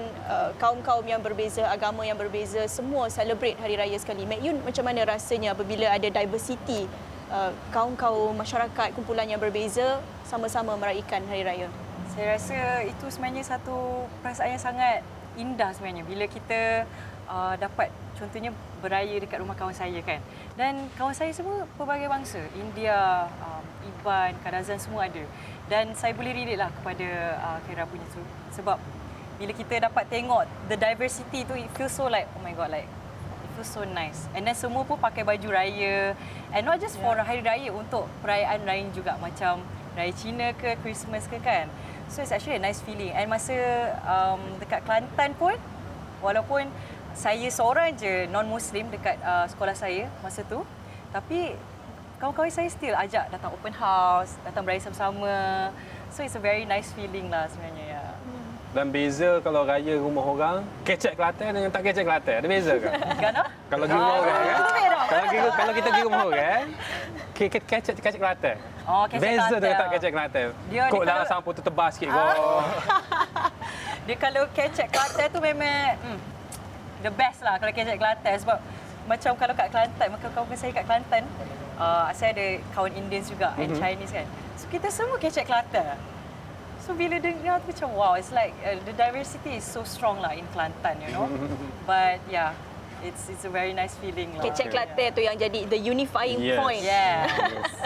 kaum-kaum yang berbeza, agama yang berbeza, semua celebrate hari raya sekali. Mak Yun macam mana rasanya apabila ada diversity kaum-kaum masyarakat, kumpulan yang berbeza sama-sama meraihkan hari raya? Saya rasa itu sebenarnya satu perasaan yang sangat indah sebenarnya bila kita dapat contohnya beraya dekat rumah kawan saya kan. Dan kawan saya semua pelbagai bangsa, India, Iban, Kadazan semua ada. Dan saya boleh relate lah kepada Kira punya tu. Sebab bila kita dapat tengok the diversity tu, it feels so like, oh my god, like it feels so nice. And then semua pun pakai baju raya. And not just for hari raya, untuk perayaan lain juga macam Raya Cina ke, Christmas ke kan. So it's actually a nice feeling. And masa dekat Kelantan pun, walaupun saya seorang je non-Muslim dekat sekolah saya masa tu, tapi kawan-kawan saya still ajak datang open house, datang beraya sama-sama. So it's a very nice feeling lah sebenarnya. Ya. Dan beza kalau raya rumah orang, kecek Kelantan dengan tak kecek Kelantan. Ada beza ke? Kenapa? Kalau pergi rumah orang kan? Kalau kita pergi rumah orang, kecek Kelantan. Oh, kecek beza Kelantan. dengan tak kecek Kelantan. Dia Kok dalam kalau- sampo tu tebas sikit kau. Dia kalau kecek Kelantan tu memang the best lah kalau kecek Kelantan. Sebab macam kalau kat Kelantan, maka kawan saya kat Kelantan, saya ada kawan Indians juga and Chinese kan. So kita semua kecek Kelantan. So bila dengar tu macam wow, it's like the diversity is so strong lah in Kelantan, you know. But yeah, it's a very nice feeling lah. Kecek Kelantan tu yang jadi the unifying Yes. point. Yeah.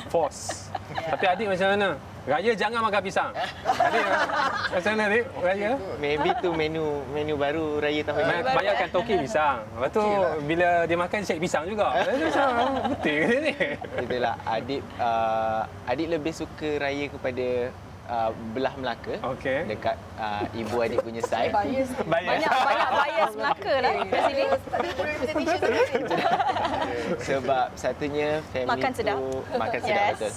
Force. Tapi adik macam mana? Raya jangan makan pisang. Adik macam mana adik? Raya? Maybe tu menu baru raya tahun ni. Bayarkan toki pisang. Lepas tu bila dia makan cek pisang juga. Pisang betul ke ni? Itulah adik lebih suka raya kepada belah Melaka. Okey. Dekat ibu adik punya side. Bias. Bayar. Banyak bias Melaka lah kat sini. Tak ada representation sangat. Sebab satunya family Makan sedap. tu makan sedap, Yes. betul.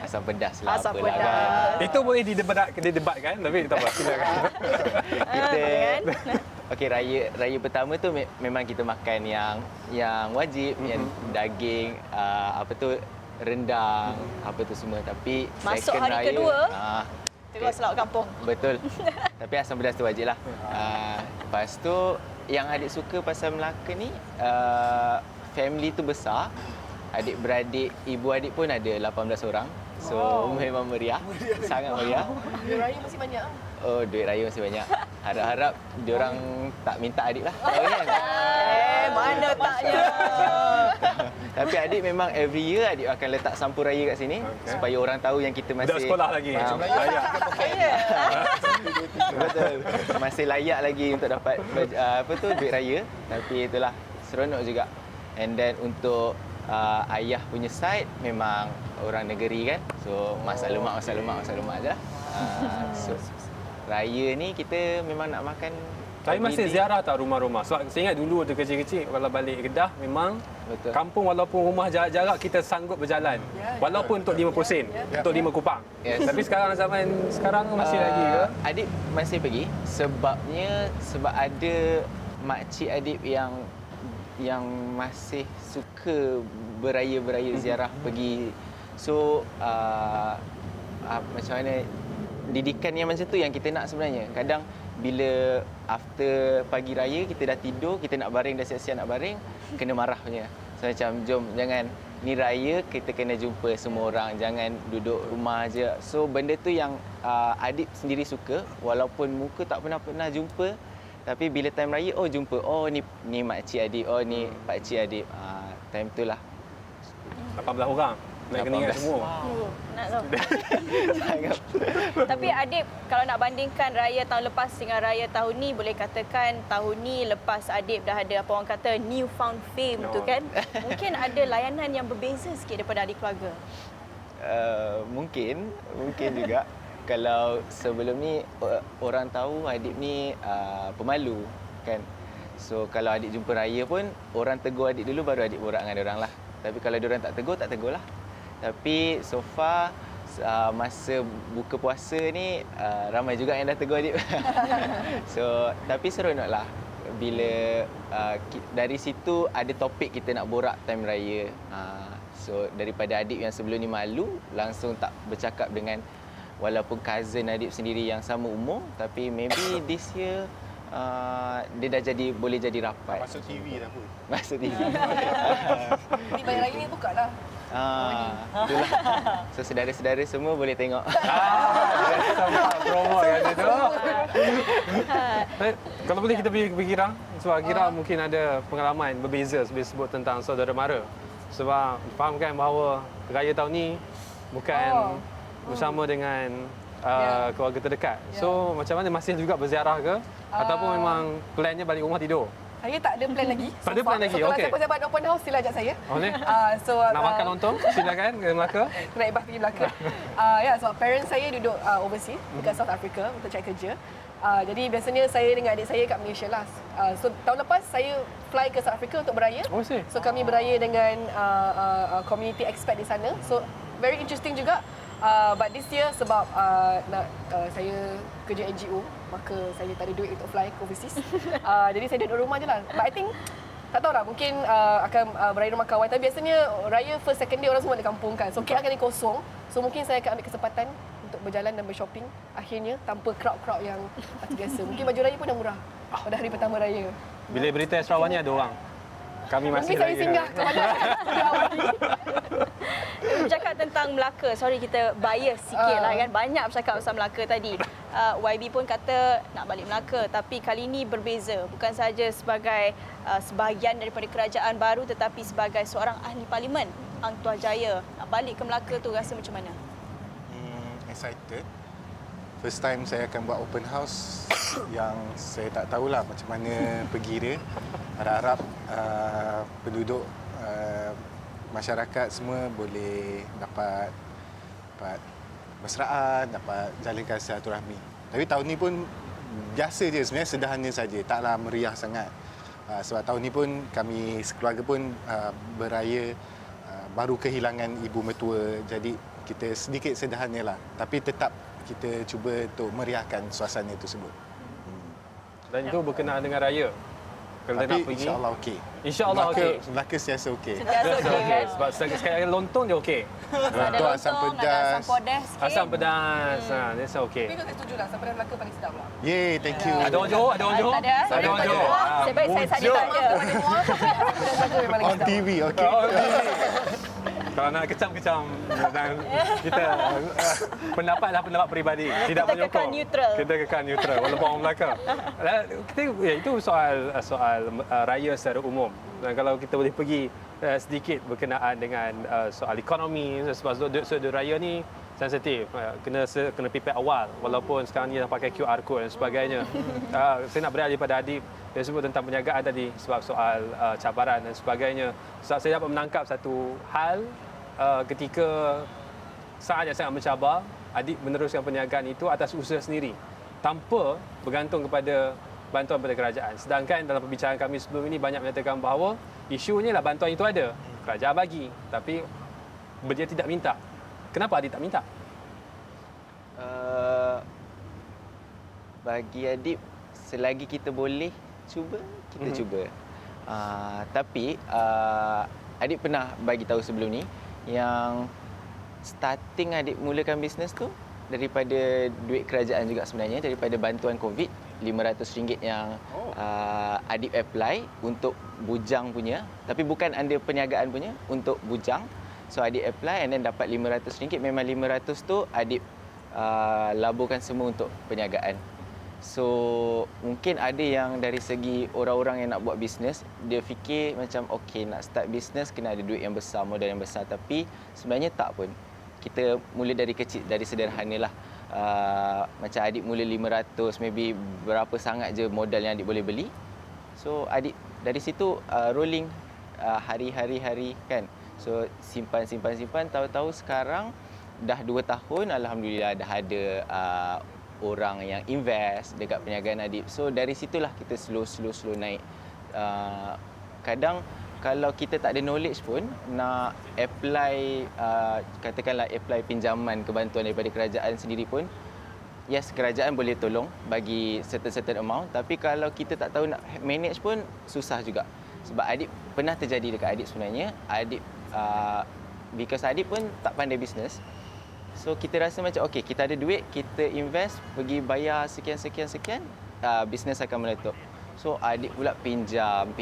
Asam pedas lah, Asam apalah pedas. kan. Itu boleh didebatkan tapi tak apa. Silakan. Kita kan? okey, raya pertama tu memang kita makan yang wajib, yang daging, apa tu, rendang, apa tu semua. Tapi Masuk second hari raya, kedua, Tengok okay. selawat kampung. Betul. Tapi asam pedas tu wajib lah. Lepas tu yang adik suka pasal Melaka ni, family tu besar. Adik-beradik, ibu adik pun ada 18 orang. So memang meriah. Sangat meriah. Duit raya masih banyak. Oh, duit raya masih banyak. Harap-harap diorang tak minta adik lah. Oh, kan? Mana taknya. Tapi adik memang every year adik akan letak sampul raya kat sini supaya orang tahu yang kita masih Dah sekolah lagi. Layak. Betul. Masih layak lagi untuk dapat duit raya. Tapi itulah seronok juga. And then untuk ayah punya side memang orang negeri kan. So masak lemak je lah. So raya ni kita memang nak makan. Tapi masih ziarah tak rumah-rumah? Sebab saya ingat dulu waktu kecil-kecil kalau balik Kedah memang Betul. kampung walaupun rumah jarak-jarak kita sanggup berjalan. Walaupun untuk 5 sen, untuk 5 kupang. Yes. Tapi sekarang zaman sekarang masih lagi ke? Adik masih pergi sebab ada makcik adik yang masih suka beraya-beraya ziarah pergi. So macam mana didikan yang macam tu yang kita nak sebenarnya. Kadang bila after pagi raya kita dah tidur, kita nak baring, dah siap-siap nak baring, kena marah punya. So macam jom jangan, ni raya kita kena jumpa semua orang, jangan duduk rumah aje. So benda tu yang adik sendiri suka, walaupun muka tak pernah jumpa, tapi bila time raya jumpa, ni makcik adik, ni pakcik adik. Time tu lah 18 orang. Nak kena ingat 18. semua. Nak tahu. Tapi Adib, kalau nak bandingkan raya tahun lepas dengan raya tahun ni, boleh katakan tahun ni lepas Adib dah ada apa orang kata new found fame tu kan, mungkin ada layanan yang berbeza sikit daripada adik keluarga. Mungkin juga. Kalau sebelum ni orang tahu Adib ni pemalu kan. So kalau Adib jumpa raya pun orang tegur Adib dulu baru Adib borak dengan orang lah. Tapi kalau diorang tak tegur lah. Tapi so far masa buka puasa ni ramai juga yang dah tegur Adib. So tapi seronok lah bila dari situ ada topik kita nak borak time raya. So daripada Adib yang sebelum ni malu, langsung tak bercakap dengan walaupun cousin Adib sendiri yang sama umur, tapi maybe this year dia dah boleh jadi rapat. Masuk TV dah pun. Masuk TV. Ni bayar raya ni buka lah. Itulah. So saudara-saudara semua boleh tengok. Sama promo yang ada tu. Kalau boleh kita pergi Girang. Sebab Girang mungkin ada pengalaman berbeza bila sebut tentang saudara mara. Sebab fahamkan bahawa raya tahun ni bukan bersama dengan keluarga terdekat. So macam mana, masih juga berziarah ke? Ataupun memang plannya balik rumah tidur? Saya tak ada plan lagi. Tak ada plan lagi, so, okey. kalau siapa-siapa ada open house, sila ajak saya. Boleh? Nak Nak makan lontong? Silakan ke Melaka. Naik bas pergi Melaka. So parents saya duduk overseas, dekat South Africa untuk cari kerja. Jadi biasanya saya dengan adik saya kat Malaysia lah. So tahun lepas saya fly ke South Africa untuk beraya. Oh, sih. So kami beraya dengan community expat di sana. So very interesting juga. But this year sebab saya kerja NGO, maka saya tak ada duit untuk fly ke overseas. Jadi saya duduk rumah je lah. But I think tak tahulah, mungkin akan beraya rumah kawan. Tapi biasanya raya first, second day orang semua di kampung kan. So KL akan kosong. So mungkin saya akan ambil kesempatan untuk berjalan dan bershopping akhirnya tanpa crowd-crowd yang biasa. Mungkin baju raya pun dah murah pada hari pertama raya. Bila berita Sarawak ni ada orang. Kami masih Mungkin saya singgah ke mana. Bercakap tentang Melaka, sorry kita bias sikit lah kan. Banyak bercakap pasal Melaka tadi. YB pun kata nak balik Melaka, tapi kali ini berbeza. Bukan sahaja sebagai sebahagian daripada kerajaan baru, tetapi sebagai seorang ahli parlimen Hang Tuah Jaya. Nak balik ke Melaka tu rasa macam mana? Excited. First time saya akan buat open house yang saya tak tahulah macam mana pergi dia. Harap-harap penduduk masyarakat semua boleh dapat mesraan, dapat jalinkan silaturahmi. Tapi tahun ni pun biasa je sebenarnya, sederhana saja, taklah meriah sangat. Sebab tahun ni pun kami sekeluarga pun beraya baru kehilangan ibu mertua, jadi kita sedikit sederhana lah. Tapi tetap kita cuba untuk meriahkan suasana tersebut. Dan itu berkenaan dengan raya. Kalau nak Tapi pergi, insya-Allah okey. insya-Allah okey. Melaka sentiasa okey. Sentiasa okey kan? Sebab sekali lontong dia okey. Ada Lontong, asam lontong, ada pedas. asam pedas sikit. Asam pedas. That's okey. Tapi saya setuju lah, sampai Melaka paling sedap lah. Yay, thank you. Ada orang Johor, ada orang Johor. Tak ada. Ada orang Johor. Sebab saya saja tak ada. On TV, okey. Oh, kalau nak kecam-kecam dan kita pendapatlah pendapat peribadi, tidak Kita menyokong. kekal neutral. Kita kekal neutral walaupun orang Melaka. Kita itu soal raya secara umum. Dan kalau kita boleh pergi sedikit berkenaan dengan soal ekonomi, sebab sudut raya ni sensitif, kena prepare awal walaupun sekarang ni dah pakai QR code dan sebagainya. Saya nak beralih pada Adib, dia sebut tentang penjagaan tadi sebab soal cabaran dan sebagainya. Sebab saya dapat menangkap satu hal ketika saat yang sangat mencabar, Adib meneruskan perniagaan itu atas usaha sendiri tanpa bergantung kepada bantuan daripada kerajaan. Sedangkan dalam perbincangan kami sebelum ini banyak menyatakan bahawa isunya lah bantuan itu ada, kerajaan bagi, tapi dia tidak minta. Kenapa Adib tak minta? Bagi Adib, selagi kita boleh cuba, kita cuba. Tapi Adib pernah bagi tahu sebelum ni yang starting Adib mulakan bisnes tu daripada duit kerajaan juga sebenarnya, daripada bantuan COVID RM500 yang Adib apply untuk bujang punya, tapi bukan under perniagaan punya, untuk bujang. So Adib apply and then dapat RM500. Memang RM500 tu Adib laburkan semua untuk perniagaan. So mungkin ada yang dari segi orang-orang yang nak buat bisnes, dia fikir macam okey, nak start bisnes kena ada duit yang besar, modal yang besar, tapi sebenarnya tak pun. Kita mula dari kecil, dari sederhana lah. Macam Adib mula RM500, maybe berapa sangat je modal yang Adib boleh beli. So Adib dari situ rolling hari-hari kan. So simpan, tahu-tahu sekarang dah 2 tahun, alhamdulillah dah ada orang yang invest dekat perniagaan Adib. So dari situlah kita slow naik. Kadang kalau kita tak ada knowledge pun, nak apply, katakanlah apply pinjaman kebantuan daripada kerajaan sendiri pun, yes, kerajaan boleh tolong bagi certain amount, tapi kalau kita tak tahu nak manage pun susah juga. Sebab Adib pernah terjadi dekat Adib sebenarnya. Adib because Adib pun tak pandai bisnes. So kita rasa macam okey, kita ada duit, kita invest, pergi bayar sekian, bisnes akan meletup. So Adib pula pinjam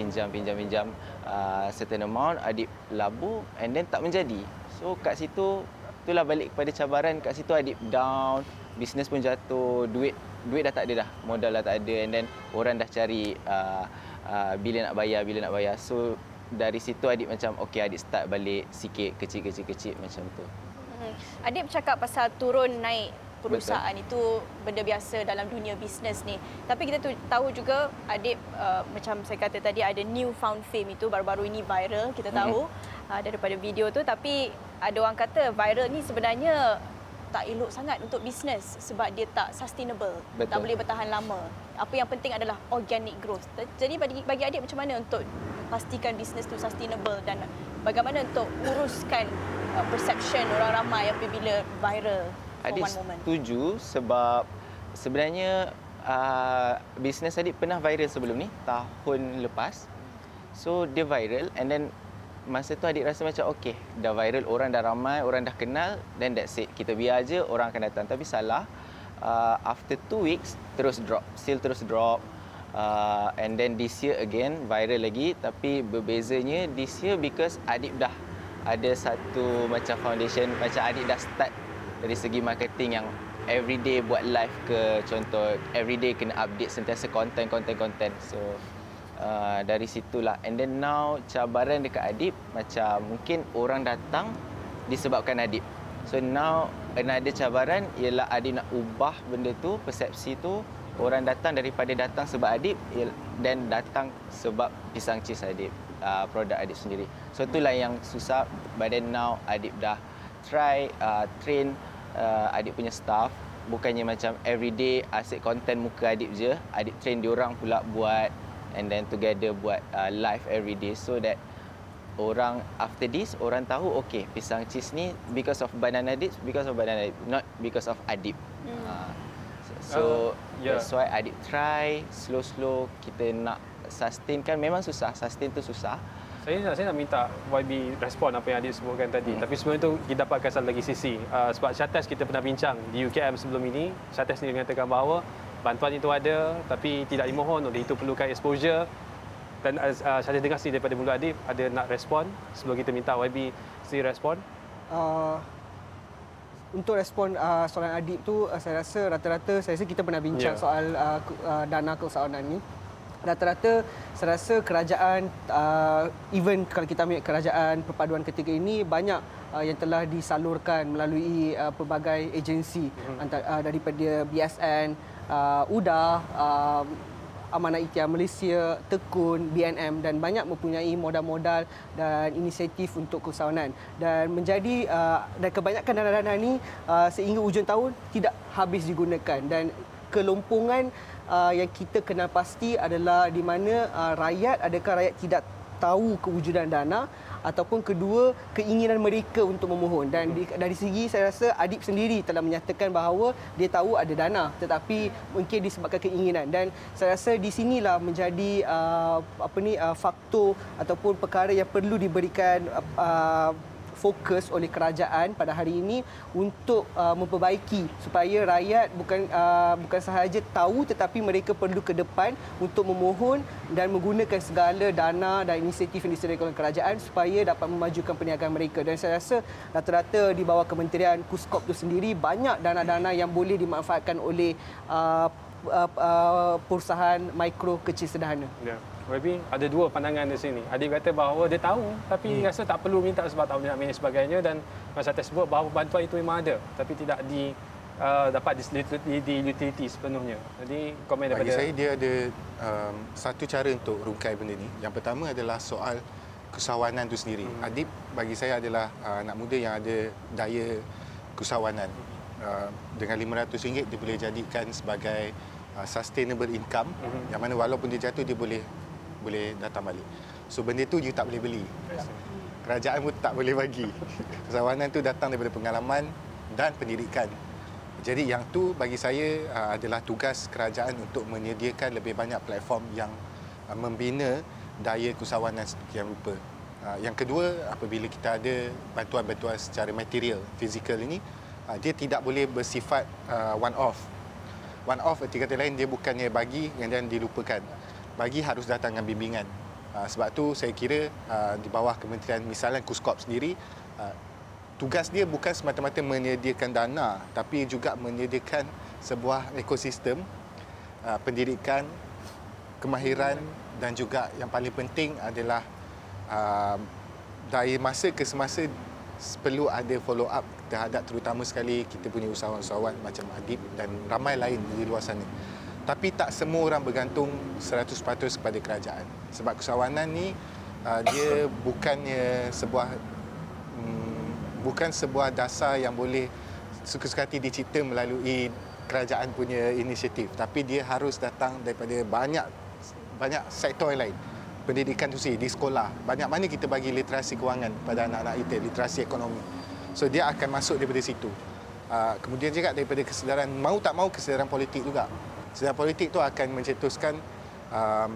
certain amount, Adib labur and then tak menjadi. So kat situ, itulah balik kepada cabaran. Kat situ Adib down, bisnes pun jatuh, duit dah tak ada dah, modal dah tak ada, and then orang dah cari bila nak bayar. So dari situ Adib macam okey, Adib start balik sikit, kecil macam tu. Adib cakap pasal turun naik perusahaan. Betul. Itu benda biasa dalam dunia bisnes ni. Tapi kita tahu juga Adib macam saya kata tadi, ada new found fame itu baru-baru ini viral, kita tahu daripada video tu. Tapi ada orang kata viral ni sebenarnya tak elok sangat untuk bisnes sebab dia tak sustainable. Betul. Tak boleh bertahan lama. Apa yang penting adalah organic growth. Jadi bagi Adib macam mana untuk pastikan bisnes tu sustainable dan bagaimana untuk uruskan perception orang ramai apabila viral for Adib one moment? Setuju sebab sebenarnya bisnes Adib pernah viral sebelum ni, tahun lepas. So dia viral and then masa tu Adib rasa macam okey, dah viral, orang dah ramai, orang dah kenal, then that's it. Kita biar je, orang akan datang. Tapi salah, after 2 weeks terus drop, and then this year again viral lagi. Tapi berbezanya this year because Adib dah ada satu macam foundation, macam Adib dah start dari segi marketing yang everyday buat live ke, contoh everyday kena update sentiasa content. So dari situlah, and then now cabaran dekat Adib macam mungkin orang datang disebabkan Adib. So now another cabaran ialah Adib nak ubah benda tu, persepsi tu. Orang datang daripada datang sebab Adib dan datang sebab pisang cheese Adib, produk Adib sendiri. So itulah yang susah. But then now Adib dah try train Adib punya staff. Bukannya macam everyday asyik content muka Adib je. Adib train diorang pula buat and then together buat live everyday so that orang after this orang tahu okay pisang cheese ni because of banana Adib, because of banana Adib, not because of Adib. So that's why Adib try slow kita nak sustain kan memang susah, sustain tu susah. Saya nak minta YB respon apa yang Adib sebutkan tadi. Tapi sebelum itu kita dapatkan satu lagi sisi. Sebab Syates kita pernah bincang di UKM sebelum ini. Syates sendiri mengatakan bahawa bantuan itu ada tapi tidak dimohon, oleh itu perlukan exposure. Dan saya dengar sendiri daripada mulut Adib ada nak respon sebelum kita minta YB sendiri respon. Untuk respon soalan Adib tu, saya rasa rata-rata kita pernah bincang soal dana keusahawanan ni. Rata-rata saya rasa kerajaan, even kalau kita ambil kerajaan perpaduan ketiga ini, banyak yang telah disalurkan melalui pelbagai agensi daripada BSN, UDA, Amanah Ikhtiar Malaysia, Tekun, BNM dan banyak mempunyai modal-modal dan inisiatif untuk keusahawanan. Dan menjadi dan kebanyakan dana-dana ini sehingga hujung tahun tidak habis digunakan dan kelompongan yang kita kenal pasti adalah di mana adakah rakyat tidak tahu kewujudan dana ataupun kedua keinginan mereka untuk memohon. Dan dari segi saya rasa Adib sendiri telah menyatakan bahawa dia tahu ada dana tetapi mungkin disebabkan keinginan, dan saya rasa di sinilah menjadi faktor ataupun perkara yang perlu diberikan fokus oleh kerajaan pada hari ini untuk memperbaiki supaya rakyat bukan sahaja tahu tetapi mereka perlu ke depan untuk memohon dan menggunakan segala dana dan inisiatif yang disediakan oleh kerajaan supaya dapat memajukan perniagaan mereka. Dan saya rasa rata-rata di bawah Kementerian KUSKOP itu sendiri banyak dana-dana yang boleh dimanfaatkan oleh perusahaan mikro kecil sederhana. Ya. YB ada dua pandangan di sini. Adib kata bahawa dia tahu tapi rasa tak perlu minta sebab tahu nak manage sebagainya, dan masa tersebut bahawa bantuan itu memang ada tapi tidak dapat diutility sepenuhnya. Jadi komen daripada bagi saya dia ada satu cara untuk rungkai benda ni. Yang pertama adalah soal keusahawanan itu sendiri. Adib bagi saya adalah anak muda yang ada daya keusahawanan. Dengan RM500 dia boleh jadikan sebagai sustainable income, yang mana walaupun dia jatuh dia boleh datang balik. So benda tu you tak boleh beli. Kerajaan pun tak boleh bagi. Keusahawanan tu datang daripada pengalaman dan pendidikan. Jadi yang tu bagi saya adalah tugas kerajaan untuk menyediakan lebih banyak platform yang membina daya keusahawanan sekian rupa. Yang kedua, apabila kita ada bantuan-bantuan secara material, fizikal ini, dia tidak boleh bersifat one-off. One-off erti kata lain, dia bukannya bagi dan dilupakan. Bagi harus datang dengan bimbingan. Sebab tu saya kira di bawah kementerian misalnya KUSKOP sendiri, tugas dia bukan semata-mata menyediakan dana tapi juga menyediakan sebuah ekosistem pendidikan, kemahiran dan juga yang paling penting adalah dari masa ke semasa perlu ada follow up terhadap terutama sekali kita punya usahawan-usahawan macam Adib dan ramai lain di luar sana. Tapi tak semua orang bergantung 100% kepada kerajaan. Sebab keusahawanan ni dia bukan sebuah dasar yang boleh suka-suka hati dicipta melalui kerajaan punya inisiatif, tapi dia harus datang daripada banyak sektor yang lain. Pendidikan tu sendiri di sekolah, banyak mana kita bagi literasi kewangan pada anak-anak kita, literasi ekonomi. So dia akan masuk daripada situ. Kemudian juga daripada kesedaran, mau tak mau kesedaran politik juga. Kesedaran politik tu akan mencetuskan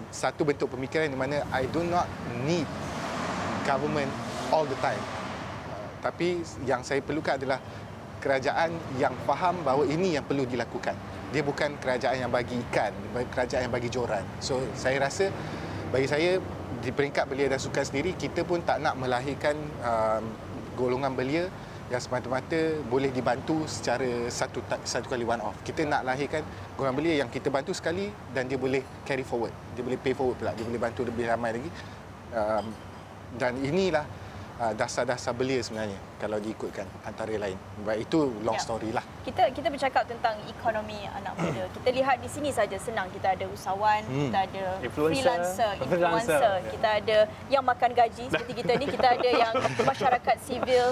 satu bentuk pemikiran di mana I do not need government all the time. Tapi yang saya perlukan adalah kerajaan yang faham bahawa ini yang perlu dilakukan. Dia bukan kerajaan yang bagi ikan, kerajaan yang bagi joran. So saya rasa, bagi saya di peringkat belia dan sukan sendiri, kita pun tak nak melahirkan golongan belia yang semata-mata boleh dibantu secara satu kali one off. Kita nak lahirkan golongan belia yang kita bantu sekali dan dia boleh carry forward. Dia boleh pay forward pula. Dia boleh bantu lebih ramai lagi. Dan inilah dasar-dasar belia sebenarnya kalau diikutkan antara lain. Baik, itu long story lah. Kita bercakap tentang ekonomi anak muda. Kita lihat di sini saja senang, kita ada usahawan, kita ada influencer, kita ada yang makan gaji seperti kita ni, kita ada yang masyarakat sivil.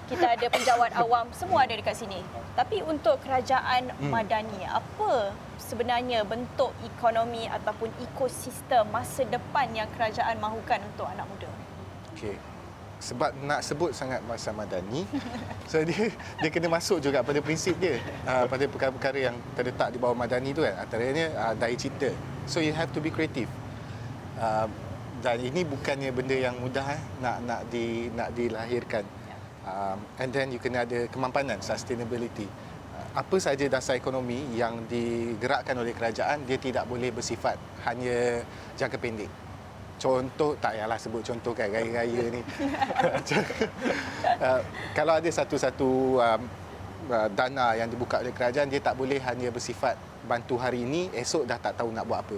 kita ada penjawat awam, semua ada dekat sini. Tapi untuk kerajaan madani, apa sebenarnya bentuk ekonomi ataupun ekosistem masa depan yang kerajaan mahukan untuk anak muda? Okey. Sebab nak sebut sangat masa madani, so dia kena masuk juga pada prinsip dia, pada perkara-perkara yang terletak di bawah madani tu kan, antaranya daya cipta. So you have to be creative. Dan ini bukannya benda yang mudah nak dilahirkan. And then you kena ada kemampanan, sustainability. Apa saja dasar ekonomi yang digerakkan oleh kerajaan, dia tidak boleh bersifat hanya jangka pendek. Contoh, tak payahlah sebut contoh kan, raya-raya ni. Kalau ada satu-satu dana yang dibuka oleh kerajaan, dia tak boleh hanya bersifat bantu hari ini, esok dah tak tahu nak buat apa.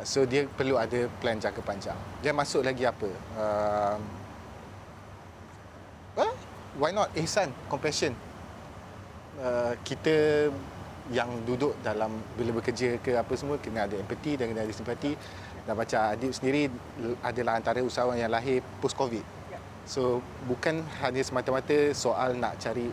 So dia perlu ada plan jangka panjang. Dia masuk lagi apa? Why not ihsan, compassion. Kita yang duduk dalam bila bekerja ke apa semua kena ada empati dan kena ada simpati. Dan macam Adib sendiri adalah antara usahawan yang lahir post Covid. So bukan hanya semata-mata soal nak cari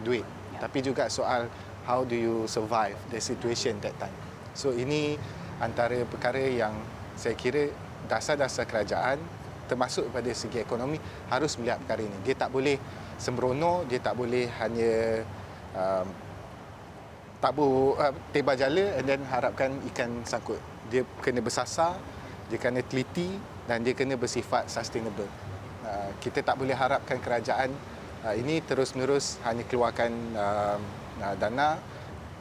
duit, tapi juga soal how do you survive the situation that time. So ini antara perkara yang saya kira dasar-dasar kerajaan termasuk pada segi ekonomi harus melihat perkara ini. Dia tak boleh sembrono, dia tak boleh hanya tebal jala and then harapkan ikan sangkut. Dia kena bersasar, dia kena teliti dan dia kena bersifat sustainable. Kita tak boleh harapkan kerajaan ini terus-menerus hanya keluarkan dana.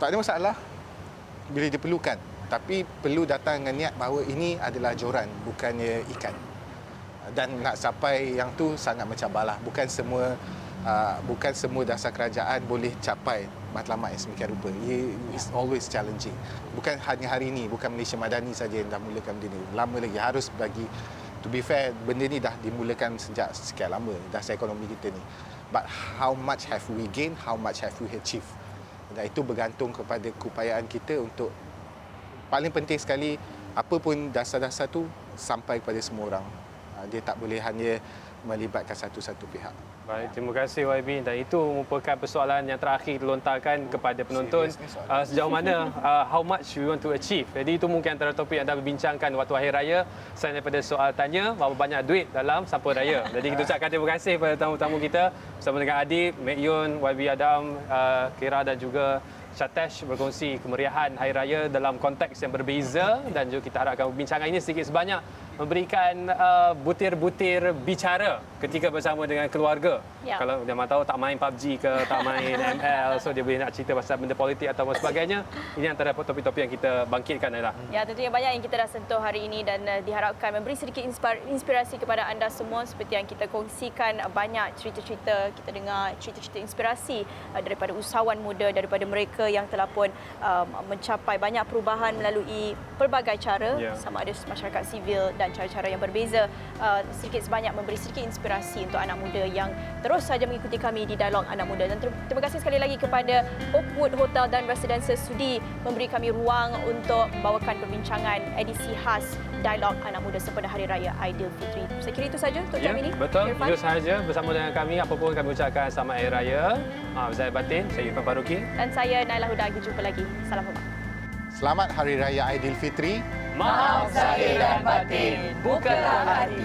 Tak ada masalah bila diperlukan. Tapi perlu datang dengan niat bahawa ini adalah joran, bukannya ikan. Dan nak sampai yang tu sangat mencabarlah. Bukan semua dasar kerajaan boleh capai matlamat yang semikian rupa. It's always challenging. Bukan hanya hari ini, bukan Malaysia Madani saja yang dah mulakan benda ni. Lama lagi harus bagi, to be fair, benda ni dah dimulakan sejak sekian lama dasar ekonomi kita ni. But how much have we gained, how much have we achieved? Dan itu bergantung kepada keupayaan kita untuk, paling penting sekali, apa pun dasar-dasar tu sampai kepada semua orang. Dia tak boleh hanya melibatkan satu-satu pihak. Baik, terima kasih YB. Dan itu merupakan persoalan yang terakhir dilontarkan kepada penonton. Sejauh mana how much we want to achieve. Jadi itu mungkin antara topik yang dah berbincangkan waktu Hari Raya. Selain daripada soal tanya berapa banyak duit dalam sampul raya. Jadi kita ucapkan terima kasih kepada tamu-tamu kita bersama dengan Adib, Mek Yun, YB Adam, Kira dan juga Shatesh berkongsi kemeriahan Hari Raya dalam konteks yang berbeza dan juga kita harapkan perbincangan ini sedikit sebanyak memberikan butir-butir bicara ketika bersama dengan keluarga. Ya. Kalau dia tahu tak main PUBG ke, tak main ML, so dia boleh nak cerita pasal benda politik atau sebagainya. Ini antara topik-topik yang kita bangkitkan adalah. Ya, tentunya banyak yang kita dah sentuh hari ini dan diharapkan memberi sedikit inspirasi kepada anda semua seperti yang kita kongsikan banyak cerita-cerita, kita dengar cerita-cerita inspirasi daripada usahawan muda, daripada mereka yang telah pun mencapai banyak perubahan melalui pelbagai cara, sama ada masyarakat sivil dan cara-cara yang berbeza, sedikit sebanyak memberi sedikit inspirasi untuk anak muda yang terus saja mengikuti kami di Dialog Anak Muda. Dan terima kasih sekali lagi kepada Oakwood Hotel dan Residences sudi memberi kami ruang untuk membawakan perbincangan edisi khas Dialog Anak Muda sempena Hari Raya Aidilfitri. Saya kira itu saja untuk jam ini. Betul, itu sahaja bersama dengan kami. Apa pun kami ucapkan selamat Hari Raya. Zahir Batin, saya Irfan Faruqi. Dan saya Naila Huda. Kita jumpa lagi. Salam hormat. Selamat Hari Raya Aidilfitri. Maaf zahir dan batin, bukalah hati.